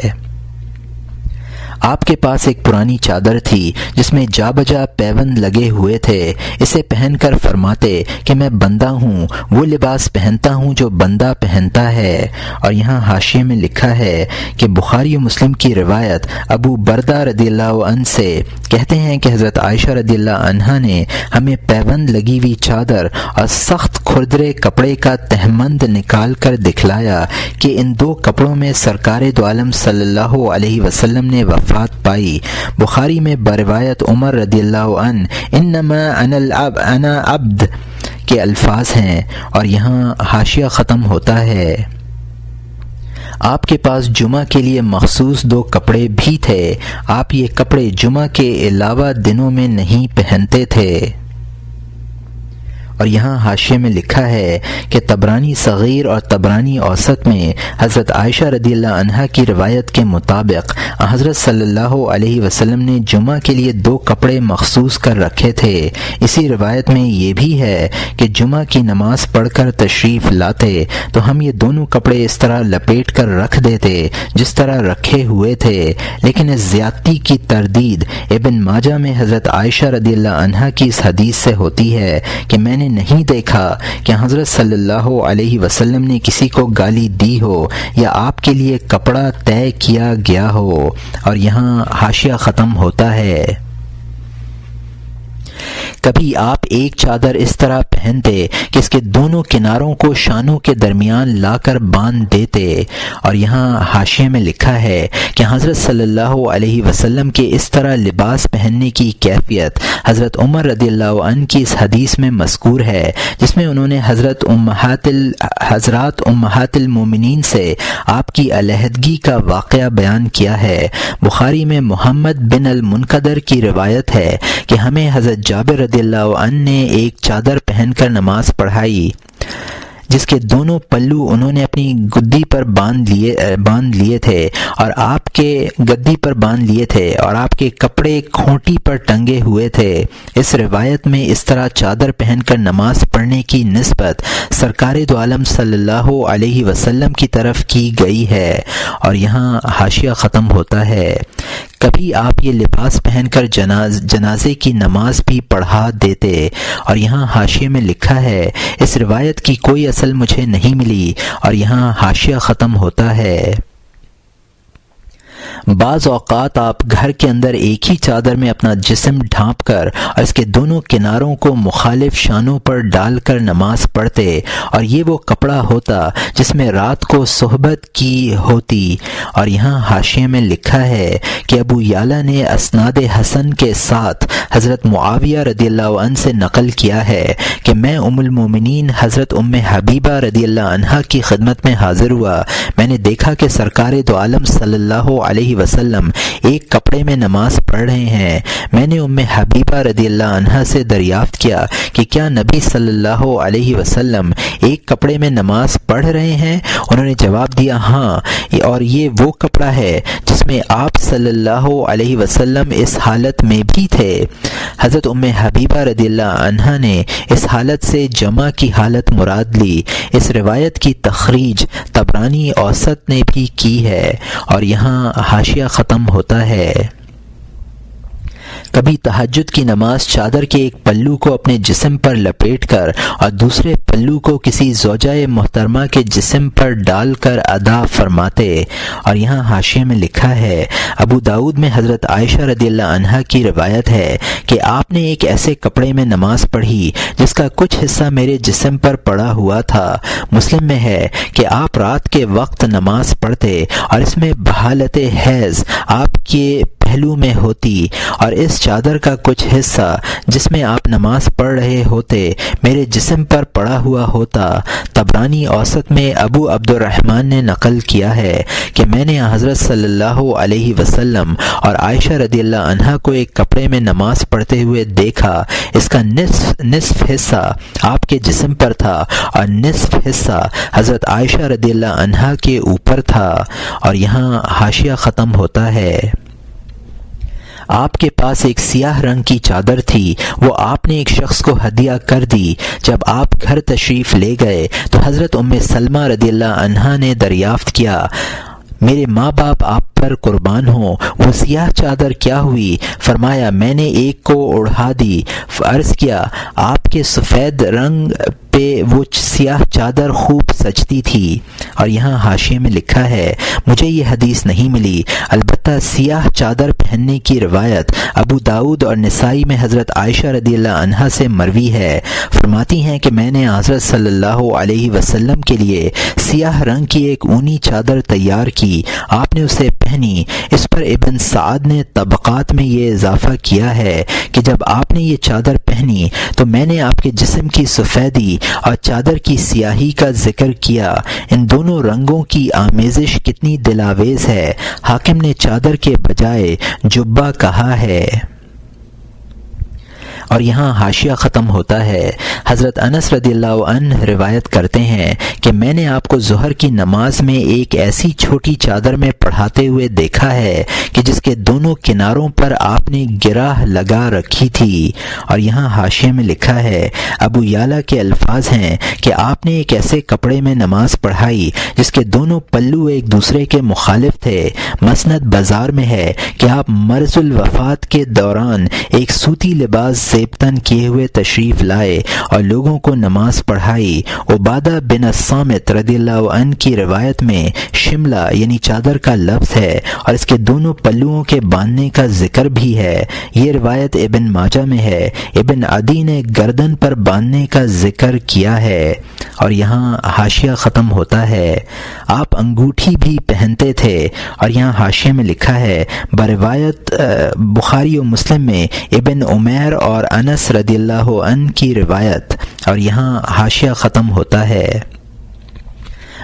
[SPEAKER 1] آپ کے پاس ایک پرانی چادر تھی جس میں جا بجا پیوند لگے ہوئے تھے، اسے پہن کر فرماتے کہ میں بندہ ہوں، وہ لباس پہنتا ہوں جو بندہ پہنتا ہے۔ اور یہاں حاشیے میں لکھا ہے کہ بخاری و مسلم کی روایت ابو بردہ رضی اللہ عنہ سے کہتے ہیں کہ حضرت عائشہ رضی اللہ عنہا نے ہمیں پیوند لگی ہوئی چادر اور سخت کھردرے کپڑے کا تہمند نکال کر دکھلایا کہ ان دو کپڑوں میں سرکار دو عالم صلی اللہ علیہ وسلم نے وفات پائی۔ بخاری میں بروایت عمر رضی اللہ عنہ انما انا عبد کے الفاظ ہیں۔ اور یہاں حاشیہ ختم ہوتا ہے۔ آپ کے پاس جمعہ کے لیے مخصوص دو کپڑے بھی تھے، آپ یہ کپڑے جمعہ کے علاوہ دنوں میں نہیں پہنتے تھے۔ اور یہاں حاشیے میں لکھا ہے کہ طبرانی صغیر اور طبرانی اوسط میں حضرت عائشہ رضی اللہ عنہا کی روایت کے مطابق حضرت صلی اللہ علیہ وسلم نے جمعہ کے لیے دو کپڑے مخصوص کر رکھے تھے۔ اسی روایت میں یہ بھی ہے کہ جمعہ کی نماز پڑھ کر تشریف لاتے تو ہم یہ دونوں کپڑے اس طرح لپیٹ کر رکھ دیتے جس طرح رکھے ہوئے تھے، لیکن اس زیادتی کی تردید ابن ماجہ میں حضرت عائشہ رضی اللہ عنہا کی اس حدیث سے ہوتی ہے کہ میں نے نہیں دیکھا کہ حضرت صلی اللہ علیہ وسلم نے کسی کو گالی دی ہو یا آپ کے لیے کپڑا طے کیا گیا ہو۔ اور یہاں حاشیہ ختم ہوتا ہے۔ کبھی آپ ایک چادر اس طرح پہنتے کہ اس کے دونوں کناروں کو شانوں کے درمیان لا کر باندھ دیتے۔ اور یہاں حاشیے میں لکھا ہے کہ حضرت صلی اللہ علیہ وسلم کے اس طرح لباس پہننے کی کیفیت حضرت عمر رضی اللہ عنہ کی اس حدیث میں مذکور ہے جس میں انہوں نے حضرات امہات المومنین سے آپ کی علیحدگی کا واقعہ بیان کیا ہے۔ بخاری میں محمد بن المنقدر کی روایت ہے کہ ہمیں حضرت جابر رضی اللہ عنہ نے ایک چادر پہن کر نماز پڑھائی، جس کے دونوں پلو انہوں نے اپنی گدی پر باندھ لیے تھے اور آپ کے گدی پر باندھ لیے تھے اور آپ کے کپڑے کھوٹی پر ٹنگے ہوئے تھے۔ اس روایت میں اس طرح چادر پہن کر نماز پڑھنے کی نسبت سرکار دو عالم صلی اللہ علیہ وسلم کی طرف کی گئی ہے۔ اور یہاں حاشیہ ختم ہوتا ہے۔ کبھی آپ یہ لباس پہن کر جنازے کی نماز بھی پڑھا دیتے۔ اور یہاں حاشیے میں لکھا ہے اس روایت کی کوئی اصل مجھے نہیں ملی۔ اور یہاں حاشیہ ختم ہوتا ہے۔ بعض اوقات آپ گھر کے اندر ایک ہی چادر میں اپنا جسم ڈھانپ کر اور اس کے دونوں کناروں کو مخالف شانوں پر ڈال کر نماز پڑھتے، اور یہ وہ کپڑا ہوتا جس میں رات کو صحبت کی ہوتی۔ اور یہاں حاشیے میں لکھا ہے کہ ابو یعلا نے اسناد حسن کے ساتھ حضرت معاویہ رضی اللہ عنہ سے نقل کیا ہے کہ میں ام المومنین حضرت ام حبیبہ رضی اللہ عنہا کی خدمت میں حاضر ہوا۔ میں نے دیکھا کہ سرکار دو عالم صلی اللہ علیہ وسلم ایک کپڑے میں نماز پڑھ رہے ہیں۔ میں نے ام حبیبہ رضی اللہ عنہا سے دریافت کیا کہ کیا نبی صلی اللہ علیہ وسلم ایک کپڑے میں نماز پڑھ رہے ہیں؟ انہوں نے جواب دیا ہاں، اور یہ وہ کپڑا ہے جس میں آپ صلی اللہ علیہ وسلم اس حالت میں بھی تھے۔ حضرت ام حبیبہ رضی اللہ عنہا نے اس حالت سے جمع کی حالت مراد لی۔ اس روایت کی تخریج طبرانی اوسط نے بھی کی ہے۔ اور یہاں حاشیہ ختم ہوتا ہے۔ کبھی تہجد کی نماز چادر کے ایک پلو کو اپنے جسم پر لپیٹ کر اور دوسرے پلو کو کسی زوجہ محترمہ کے جسم پر ڈال کر ادا فرماتے۔ اور یہاں حاشیے میں لکھا ہے ابو داؤد میں حضرت عائشہ رضی اللہ عنہا کی روایت ہے کہ آپ نے ایک ایسے کپڑے میں نماز پڑھی جس کا کچھ حصہ میرے جسم پر پڑا ہوا تھا۔ مسلم میں ہے کہ آپ رات کے وقت نماز پڑھتے اور اس میں بحالت حیض آپ کے پہلو میں ہوتی، اور اس چادر کا کچھ حصہ جس میں آپ نماز پڑھ رہے ہوتے میرے جسم پر پڑا ہوا ہوتا۔ طبرانی اوسط میں ابو عبد الرحمن نے نقل کیا ہے کہ میں نے حضرت صلی اللہ علیہ وسلم اور عائشہ رضی اللہ عنہا کو ایک کپڑے میں نماز پڑھتے ہوئے دیکھا۔ اس کا نصف حصہ آپ کے جسم پر تھا اور نصف حصہ حضرت عائشہ رضی اللہ عنہا کے اوپر تھا۔ اور یہاں حاشیہ ختم ہوتا ہے۔ آپ کے پاس ایک سیاہ رنگ کی چادر تھی، وہ آپ نے ایک شخص کو ہدیہ کر دی۔ جب آپ گھر تشریف لے گئے تو حضرت ام سلمہ رضی اللہ عنہا نے دریافت کیا میرے ماں باپ آپ پر قربان ہوں، وہ سیاہ چادر کیا ہوئی؟ فرمایا میں نے ایک کو اڑا دی۔ عرض کیا آپ کے سفید رنگ پہ وہ سیاہ چادر خوب سجتی تھی۔ اور یہاں حاشیے میں لکھا ہے مجھے یہ حدیث نہیں ملی، البتہ سیاہ چادر پہننے کی روایت ابو داؤد اور نسائی میں حضرت عائشہ رضی اللہ عنہا سے مروی ہے۔ فرماتی ہیں کہ میں نے حضرت صلی اللہ علیہ وسلم کے لیے سیاہ رنگ کی ایک اونی چادر تیار کی، آپ نے اسے پہنی۔ اس پر ابن سعد نے طبقات میں یہ اضافہ کیا ہے کہ جب آپ نے یہ چادر پہنی تو میں نے آپ کے جسم کی سفیدی اور چادر کی سیاہی کا ذکر کیا۔ ان دونوں رنگوں کی آمیزش کتنی دلاویز ہے۔ حاکم نے چادر کے بجائے جبہ کہا ہے۔ اور یہاں حاشیہ ختم ہوتا ہے۔ حضرت انس رضی اللہ عنہ روایت کرتے ہیں کہ میں نے آپ کو ظہر کی نماز میں ایک ایسی چھوٹی چادر میں پڑھاتے ہوئے دیکھا ہے کہ جس کے دونوں کناروں پر آپ نے گرہ لگا رکھی تھی۔ اور یہاں حاشیے میں لکھا ہے ابو یعلا کے الفاظ ہیں کہ آپ نے ایک ایسے کپڑے میں نماز پڑھائی جس کے دونوں پلو ایک دوسرے کے مخالف تھے۔ مسند بازار میں ہے کہ آپ مرض الوفات کے دوران ایک سوتی لباس زیبتن کیے ہوئے تشریف لائے اور لوگوں کو نماز پڑھائی۔ عبادہ بن الصامت رضی اللہ عنہ کی روایت میں شملہ یعنی چادر کا لفظ ہے اور اس کے دونوں پلوؤں کے باندھنے کا ذکر بھی ہے۔ یہ روایت ابن ماجہ میں ہے۔ ابن عدی نے گردن پر باندھنے کا ذکر کیا ہے۔ اور یہاں حاشیہ ختم ہوتا ہے۔ آپ انگوٹھی بھی پہنتے تھے۔ اور یہاں حاشیے میں لکھا ہے بروایت بخاری و مسلم میں ابن عمیر اور انس رضی اللہ عنہ کی روایت۔ اور یہاں حاشیہ ختم ہوتا ہے۔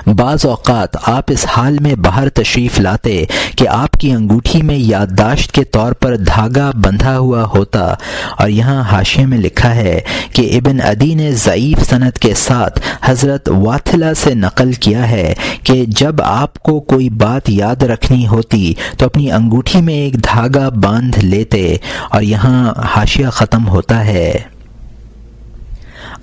[SPEAKER 1] بعض اوقات آپ اس حال میں باہر تشریف لاتے کہ آپ کی انگوٹھی میں یادداشت کے طور پر دھاگا بندھا ہوا ہوتا، اور یہاں حاشیے میں لکھا ہے کہ ابن عدی نے ضعیف سند کے ساتھ حضرت واثلہ سے نقل کیا ہے کہ جب آپ کو کوئی بات یاد رکھنی ہوتی تو اپنی انگوٹھی میں ایک دھاگا باندھ لیتے، اور یہاں حاشیہ ختم ہوتا ہے۔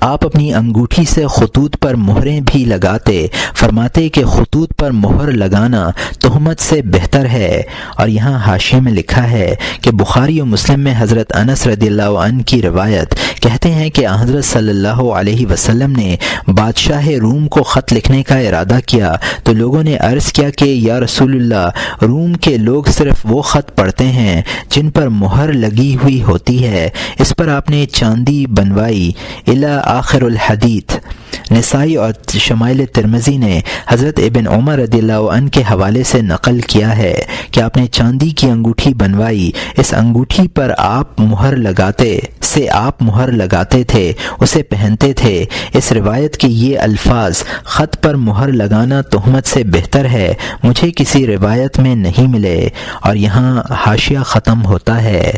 [SPEAKER 1] آپ اپنی انگوٹھی سے خطوط پر مہریں بھی لگاتے، فرماتے کہ خطوط پر مہر لگانا تہمت سے بہتر ہے، اور یہاں حاشیے میں لکھا ہے کہ بخاری و مسلم میں حضرت انس رضی اللہ عنہ کی روایت کہتے ہیں کہ حضرت صلی اللہ علیہ وسلم نے بادشاہ روم کو خط لکھنے کا ارادہ کیا تو لوگوں نے عرض کیا کہ یا رسول اللہ، روم کے لوگ صرف وہ خط پڑھتے ہیں جن پر مہر لگی ہوئی ہوتی ہے۔ اس پر آپ نے چاندی بنوائی الی آخر الحدیث۔ نسائی اور شمائل ترمذی نے حضرت ابن عمر رضی اللہ عنہ کے حوالے سے نقل کیا ہے کہ آپ نے چاندی کی انگوٹھی بنوائی، اس انگوٹھی پر آپ مہر لگاتے تھے، اسے پہنتے تھے۔ اس روایت کے یہ الفاظ خط پر مہر لگانا تہمت سے بہتر ہے مجھے کسی روایت میں نہیں ملے، اور یہاں حاشیہ ختم ہوتا ہے۔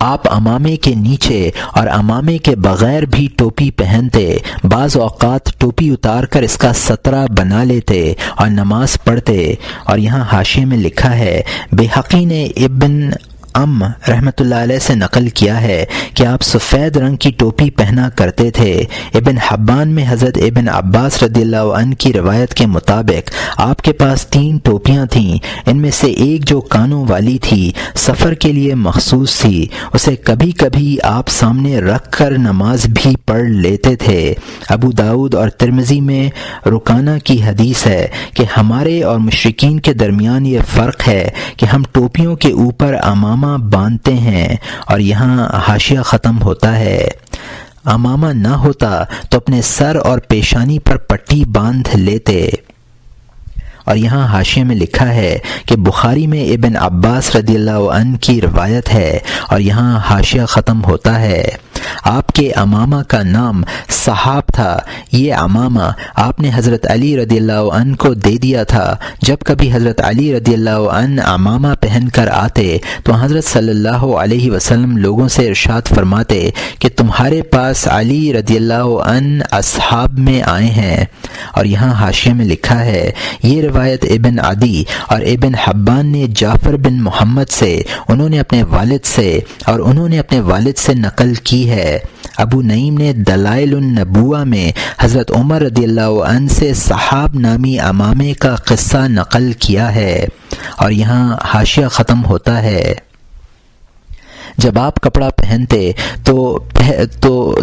[SPEAKER 1] آپ امامے کے نیچے اور امامے کے بغیر بھی ٹوپی پہنتے، بعض اوقات ٹوپی اتار کر اس کا سترہ بنا لیتے اور نماز پڑھتے، اور یہاں حاشیے میں لکھا ہے بیہقی نے ابن رحمۃ اللہ علیہ سے نقل کیا ہے کہ آپ سفید رنگ کی ٹوپی پہنا کرتے تھے۔ ابن حبان میں حضرت ابن عباس رضی اللہ عنہ کی روایت کے مطابق آپ کے پاس 3 ٹوپیاں تھیں، ان میں سے ایک جو کانوں والی تھی سفر کے لیے مخصوص تھی، اسے کبھی کبھی آپ سامنے رکھ کر نماز بھی پڑھ لیتے تھے۔ ابو داؤد اور ترمذی میں رکانہ کی حدیث ہے کہ ہمارے اور مشرکین کے درمیان یہ فرق ہے کہ ہم ٹوپیوں کے اوپر امامہ باندھتے ہیں، اور یہاں حاشیہ ختم ہوتا ہے۔ امامہ نہ ہوتا تو اپنے سر اور پیشانی پر پٹی باندھ لیتے، اور یہاں حاشیے میں لکھا ہے کہ بخاری میں ابن عباس رضی اللہ عنہ کی روایت ہے، اور یہاں حاشیہ ختم ہوتا ہے۔ آپ کے امامہ کا نام صحاب تھا۔ یہ امامہ آپ نے حضرت علی رضی اللہ عنہ کو دے دیا تھا۔ جب کبھی حضرت علی رضی اللہ عنہ امامہ پہن کر آتے تو حضرت صلی اللہ علیہ وسلم لوگوں سے ارشاد فرماتے کہ تمہارے پاس علی رضی اللہ عنہ اصحاب میں آئے ہیں، اور یہاں حاشیے میں لکھا ہے یہ روایت ابن عدی اور ابن حبان نے جعفر بن محمد سے، انہوں نے اپنے والد سے نقل کی ہے۔ ابو نعیم نے دلائل النبوہ میں حضرت عمر رضی اللہ عنہ سے صحاب نامی امامے کا قصہ نقل کیا ہے، اور یہاں حاشیہ ختم ہوتا ہے۔ جب آپ کپڑا پہنتے تو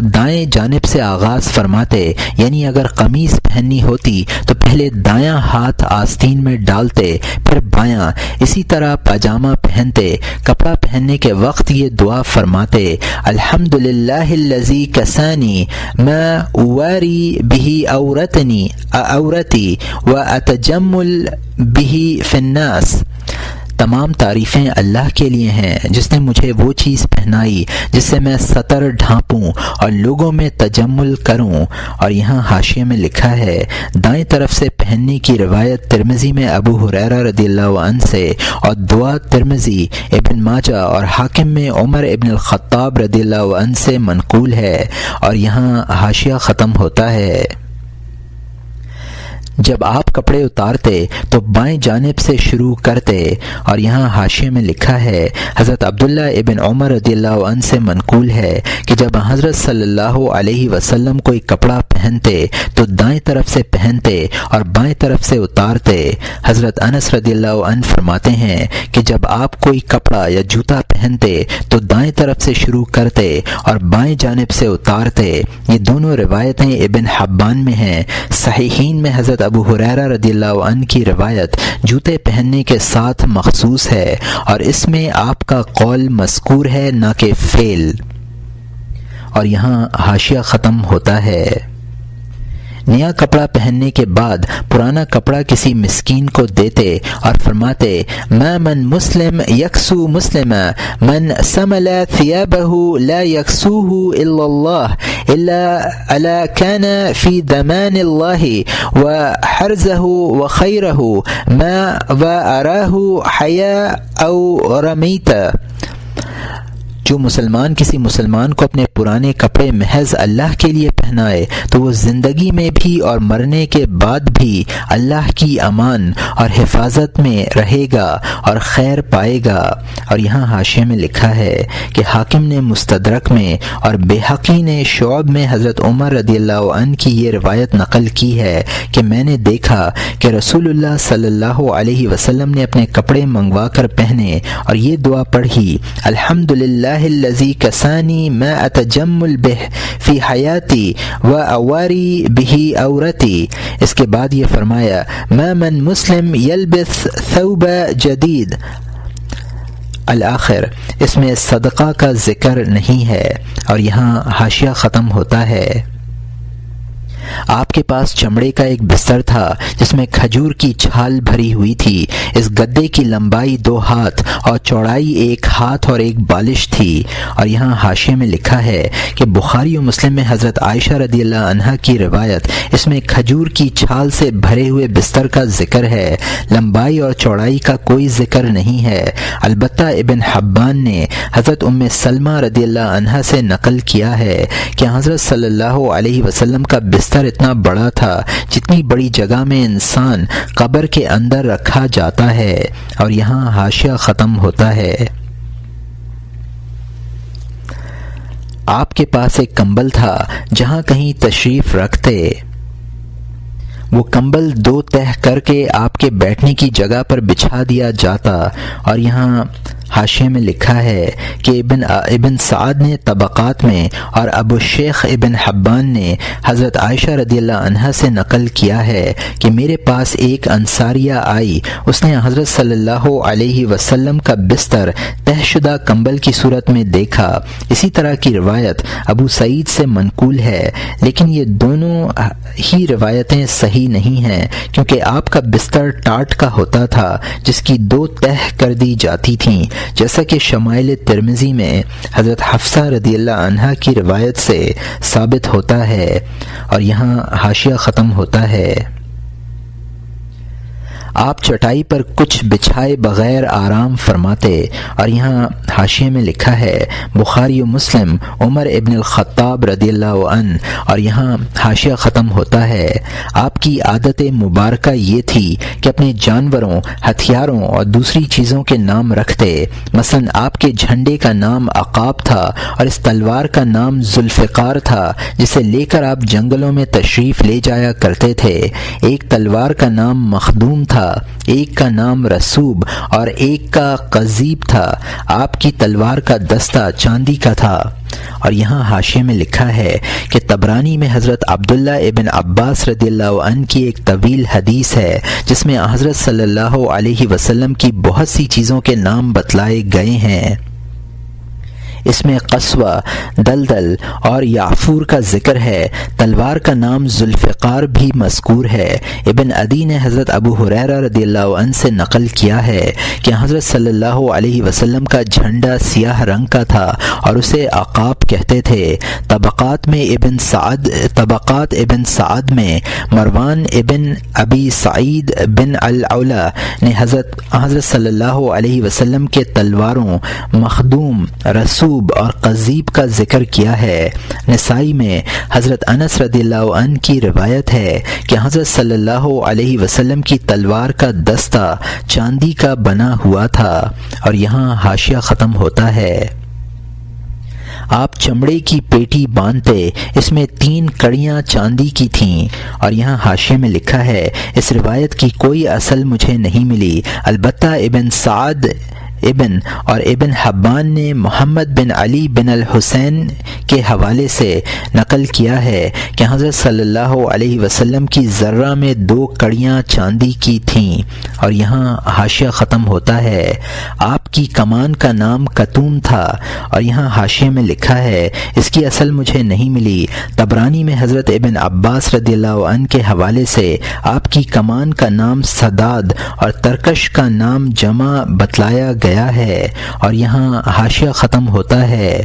[SPEAKER 1] دائیں جانب سے آغاز فرماتے، یعنی اگر قمیض پہننی ہوتی تو پہلے دایاں ہاتھ آستین میں ڈالتے، پھر بایاں۔ اسی طرح پاجامہ پہنتے، کپڑا پہننے کے وقت یہ دعا فرماتے الحمدللہ الذی کسانی ما اواری بہ عورتی و اتجمل بہ فی الناس۔ تمام تعریفیں اللہ کے لیے ہیں جس نے مجھے وہ چیز پہنائی جس سے میں ستر ڈھانپوں اور لوگوں میں تجمل کروں، اور یہاں حاشیے میں لکھا ہے دائیں طرف سے پہننے کی روایت ترمذی میں ابو ہریرہ رضی اللہ عنہ سے، اور دعا ترمذی، ابن ماجہ اور حاکم میں عمر ابن الخطاب رضی اللہ عنہ سے منقول ہے، اور یہاں حاشیہ ختم ہوتا ہے۔ جب آپ کپڑے اتارتے تو بائیں جانب سے شروع کرتے، اور یہاں حاشیے میں لکھا ہے حضرت عبداللہ ابن عمر رضی اللہ عنہ سے منقول ہے کہ جب حضرت صلی اللہ علیہ وسلم کوئی کپڑا پہنتے تو دائیں طرف سے پہنتے اور بائیں طرف سے اتارتے۔ حضرت انس رضی اللہ عنہ فرماتے ہیں کہ جب آپ کوئی کپڑا یا جوتا پہنتے تو دائیں طرف سے شروع کرتے اور بائیں جانب سے اتارتے۔ یہ دونوں روایتیں ابن حبان میں ہیں۔ صحیحین میں حضرت ابو ہریرہ رضی اللہ عنہ کی روایت جوتے پہننے کے ساتھ مخصوص ہے، اور اس میں آپ کا قول مذکور ہے نہ کہ فعل، اور یہاں حاشیہ ختم ہوتا ہے۔ نیا کپڑا پہننے کے بعد پرانا کپڑا کسی مسکین کو دیتے اور فرماتے ما من مسلم یکسو مسلم من سمل ثيابه لا يكسوه الا الله الا كان في ضمان الله وحرزه وخيره ما واراه حيا او رميت۔ جو مسلمان کسی مسلمان کو اپنے پرانے کپڑے محض اللہ کے لیے پہنائے تو وہ زندگی میں بھی اور مرنے کے بعد بھی اللہ کی امان اور حفاظت میں رہے گا اور خیر پائے گا۔ اور یہاں حاشیے میں لکھا ہے کہ حاکم نے مستدرک میں اور بیہقی نے شعب میں حضرت عمر رضی اللہ عنہ کی یہ روایت نقل کی ہے کہ میں نے دیکھا کہ رسول اللہ صلی اللہ علیہ وسلم نے اپنے کپڑے منگوا کر پہنے اور یہ دعا پڑھی الحمدللہ الذی کسانی ما اتجمل به فی حیاتی و اواری به عورتی۔ اس کے بعد یہ فرمایا ما من مسلم یلبس ثوب جدید الآخر۔ اس میں صدقہ کا ذکر نہیں ہے۔ اور یہاں حاشیہ ختم ہوتا ہے۔ آپ کے پاس چمڑے کا ایک بستر تھا جس میں کھجور کی چھال بھری ہوئی تھی۔ اس گدے کی لمبائی 2 ہاتھ اور چوڑائی 1 ہاتھ اور 1 بالش تھی۔ اور یہاں حاشیے میں لکھا ہے کہ بخاری و مسلم میں حضرت عائشہ رضی اللہ عنہا کی روایت اس میں کھجور کی چھال سے بھرے ہوئے بستر کا ذکر ہے، لمبائی اور چوڑائی کا کوئی ذکر نہیں ہے۔ البتہ ابن حبان نے حضرت ام سلمہ رضی اللہ عنہا سے نقل کیا ہے کہ حضرت صلی اللہ علیہ وسلم کا بستر اتنا بڑا تھا جتنی بڑی جگہ میں انسان قبر کے اندر رکھا جاتا ہے۔ اور یہاں حاشیہ ختم ہوتا ہے۔ آپ کے پاس ایک کمبل تھا جہاں کہیں تشریف رکھتے وہ کمبل 2 تہہ کر کے آپ کے بیٹھنے کی جگہ پر بچھا دیا جاتا۔ اور یہاں حاشیے میں لکھا ہے کہ ابن سعد نے طبقات میں اور ابو شیخ ابن حبان نے حضرت عائشہ رضی اللہ عنہا سے نقل کیا ہے کہ میرے پاس ایک انصاریہ آئی، اس نے حضرت صلی اللہ علیہ وسلم کا بستر تہہ شدہ کمبل کی صورت میں دیکھا۔ اسی طرح کی روایت ابو سعید سے منقول ہے، لیکن یہ دونوں ہی روایتیں صحیح نہیں ہیں کیونکہ آپ کا بستر ٹاٹ کا ہوتا تھا جس کی 2 تہہ کر دی جاتی تھیں، جیسا کہ شمائل ترمذی میں حضرت حفصہ رضی اللہ عنہا کی روایت سے ثابت ہوتا ہے۔ اور یہاں حاشیہ ختم ہوتا ہے۔ آپ چٹائی پر کچھ بچھائے بغیر آرام فرماتے۔ اور یہاں حاشیے میں لکھا ہے بخاری و مسلم عمر ابن الخطاب رضی اللہ عنہ۔ اور یہاں حاشیہ ختم ہوتا ہے۔ آپ کی عادت مبارکہ یہ تھی کہ اپنے جانوروں، ہتھیاروں اور دوسری چیزوں کے نام رکھتے۔ مثلا آپ کے جھنڈے کا نام عقاب تھا اور اس تلوار کا نام ذوالفقار تھا جسے لے کر آپ جنگلوں میں تشریف لے جایا کرتے تھے۔ ایک تلوار کا نام مخدوم تھا، ایک کا نام رسوب اور ایک کا قذیب تھا۔ آپ کی تلوار کا دستہ چاندی کا تھا۔ اور یہاں حاشیے میں لکھا ہے کہ طبرانی میں حضرت عبداللہ ابن عباس رضی اللہ عنہ کی ایک طویل حدیث ہے جس میں حضرت صلی اللہ علیہ وسلم کی بہت سی چیزوں کے نام بتلائے گئے ہیں۔ اس میں قصوہ، دلدل اور یعفور کا ذکر ہے۔ تلوار کا نام ذوالفقار بھی مذکور ہے۔ ابن عدی نے حضرت ابو ہریرہ رضی اللہ عنہ سے نقل کیا ہے کہ حضرت صلی اللہ علیہ وسلم کا جھنڈا سیاہ رنگ کا تھا اور اسے عقاب کہتے تھے۔ طبقات ابن سعد میں مروان ابن ابی سعید بن العلا نے حضرت صلی اللہ علیہ وسلم کے تلواروں مخدوم، رسول اور قذیب کا ذکر کیا ہے۔ نسائی میں حضرت انس رضی اللہ عنہ کی روایت ہے کہ حضرت صلی اللہ علیہ وسلم کی تلوار کا دستہ چاندی کا بنا ہوا تھا۔ اور یہاں حاشیہ ختم ہوتا ہے۔ آپ چمڑے کی پیٹی باندھتے، اس میں 3 کڑیاں چاندی کی تھیں۔ اور یہاں حاشیے میں لکھا ہے اس روایت کی کوئی اصل مجھے نہیں ملی، البتہ ابن اور ابن حبان نے محمد بن علی بن الحسین کے حوالے سے نقل کیا ہے کہ حضرت صلی اللہ علیہ وسلم کی ذرہ میں 2 کڑیاں چاندی کی تھیں، اور یہاں حاشیہ ختم ہوتا ہے۔ آپ کی کمان کا نام کتوم تھا، اور یہاں حاشیے میں لکھا ہے اس کی اصل مجھے نہیں ملی۔ طبرانی میں حضرت ابن عباس رضی اللہ عنہ کے حوالے سے آپ کی کمان کا نام سداد اور ترکش کا نام جمع بتلایا گیا ہے، اور یہاں حاشیہ ختم ہوتا ہے۔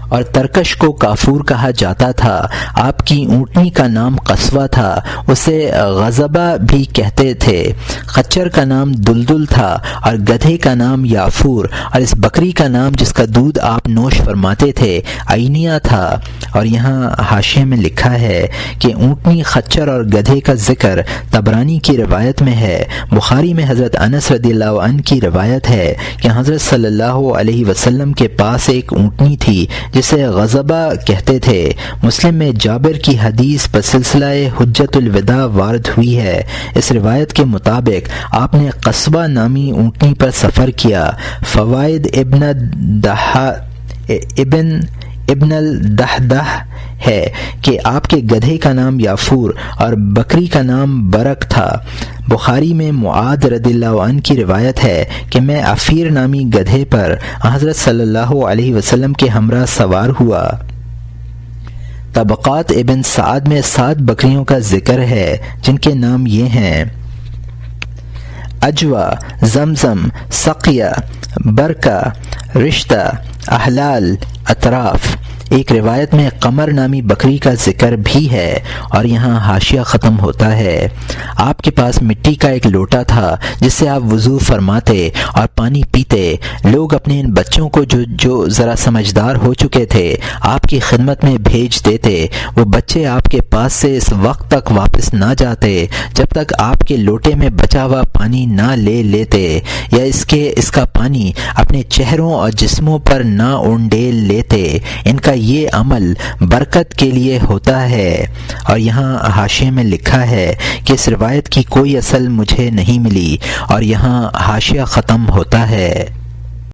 [SPEAKER 1] اور ترکش کو کافور کہا جاتا تھا۔ آپ کی اونٹنی کا نام قصوہ تھا، اسے غضبہ بھی کہتے تھے۔ خچر کا نام دلدل تھا، اور گدھے کا نام یافور، اور اس بکری کا نام جس کا دودھ آپ نوش فرماتے تھے عینیہ تھا۔ اور یہاں حاشیے میں لکھا ہے کہ اونٹنی، خچر اور گدھے کا ذکر طبرانی کی روایت میں ہے۔ بخاری میں حضرت انس رضی اللہ عنہ کی روایت ہے کہ حضرت صلی اللہ علیہ وسلم کے پاس ایک اونٹنی تھی جسے غضبہ کہتے تھے۔ مسلم میں جابر کی حدیث بسلسلہ حجت الوداع وارد ہوئی ہے۔ اس روایت کے مطابق آپ نے قصبہ نامی اونٹنی پر سفر کیا۔ فوائد ابن الدحدہ ہے کہ آپ کے گدھے کا نام یافور اور بکری کا نام برک تھا۔ بخاری میں معاذ رضی اللہ عنہ کی روایت ہے کہ میں عفیر نامی گدھے پر حضرت صلی اللہ علیہ وسلم کے ہمراہ سوار ہوا۔ طبقات ابن سعد میں 7 بکریوں کا ذکر ہے جن کے نام یہ ہیں: اجوا، زمزم، سقیہ، برکہ، رشتہ، احلال، اطراف۔ ایک روایت میں قمر نامی بکری کا ذکر بھی ہے، اور یہاں حاشیہ ختم ہوتا ہے۔ آپ کے پاس مٹی کا ایک لوٹا تھا جس سے آپ وضو فرماتے اور پانی پیتے۔ لوگ اپنے ان بچوں کو جو ذرا سمجھدار ہو چکے تھے آپ کی خدمت میں بھیج دیتے۔ وہ بچے آپ کے پاس سے اس وقت تک واپس نہ جاتے جب تک آپ کے لوٹے میں بچا ہوا پانی نہ لے لیتے، یا اس کا پانی اپنے چہروں اور جسموں پر نہ اونڈیل لیتے۔ ان کا یہ عمل برکت کے لیے ہوتا ہے۔ اور یہاں حاشیے میں لکھا ہے کہ اس روایت کی کوئی اصل مجھے نہیں ملی، اور یہاں حاشیہ ختم ہوتا ہے۔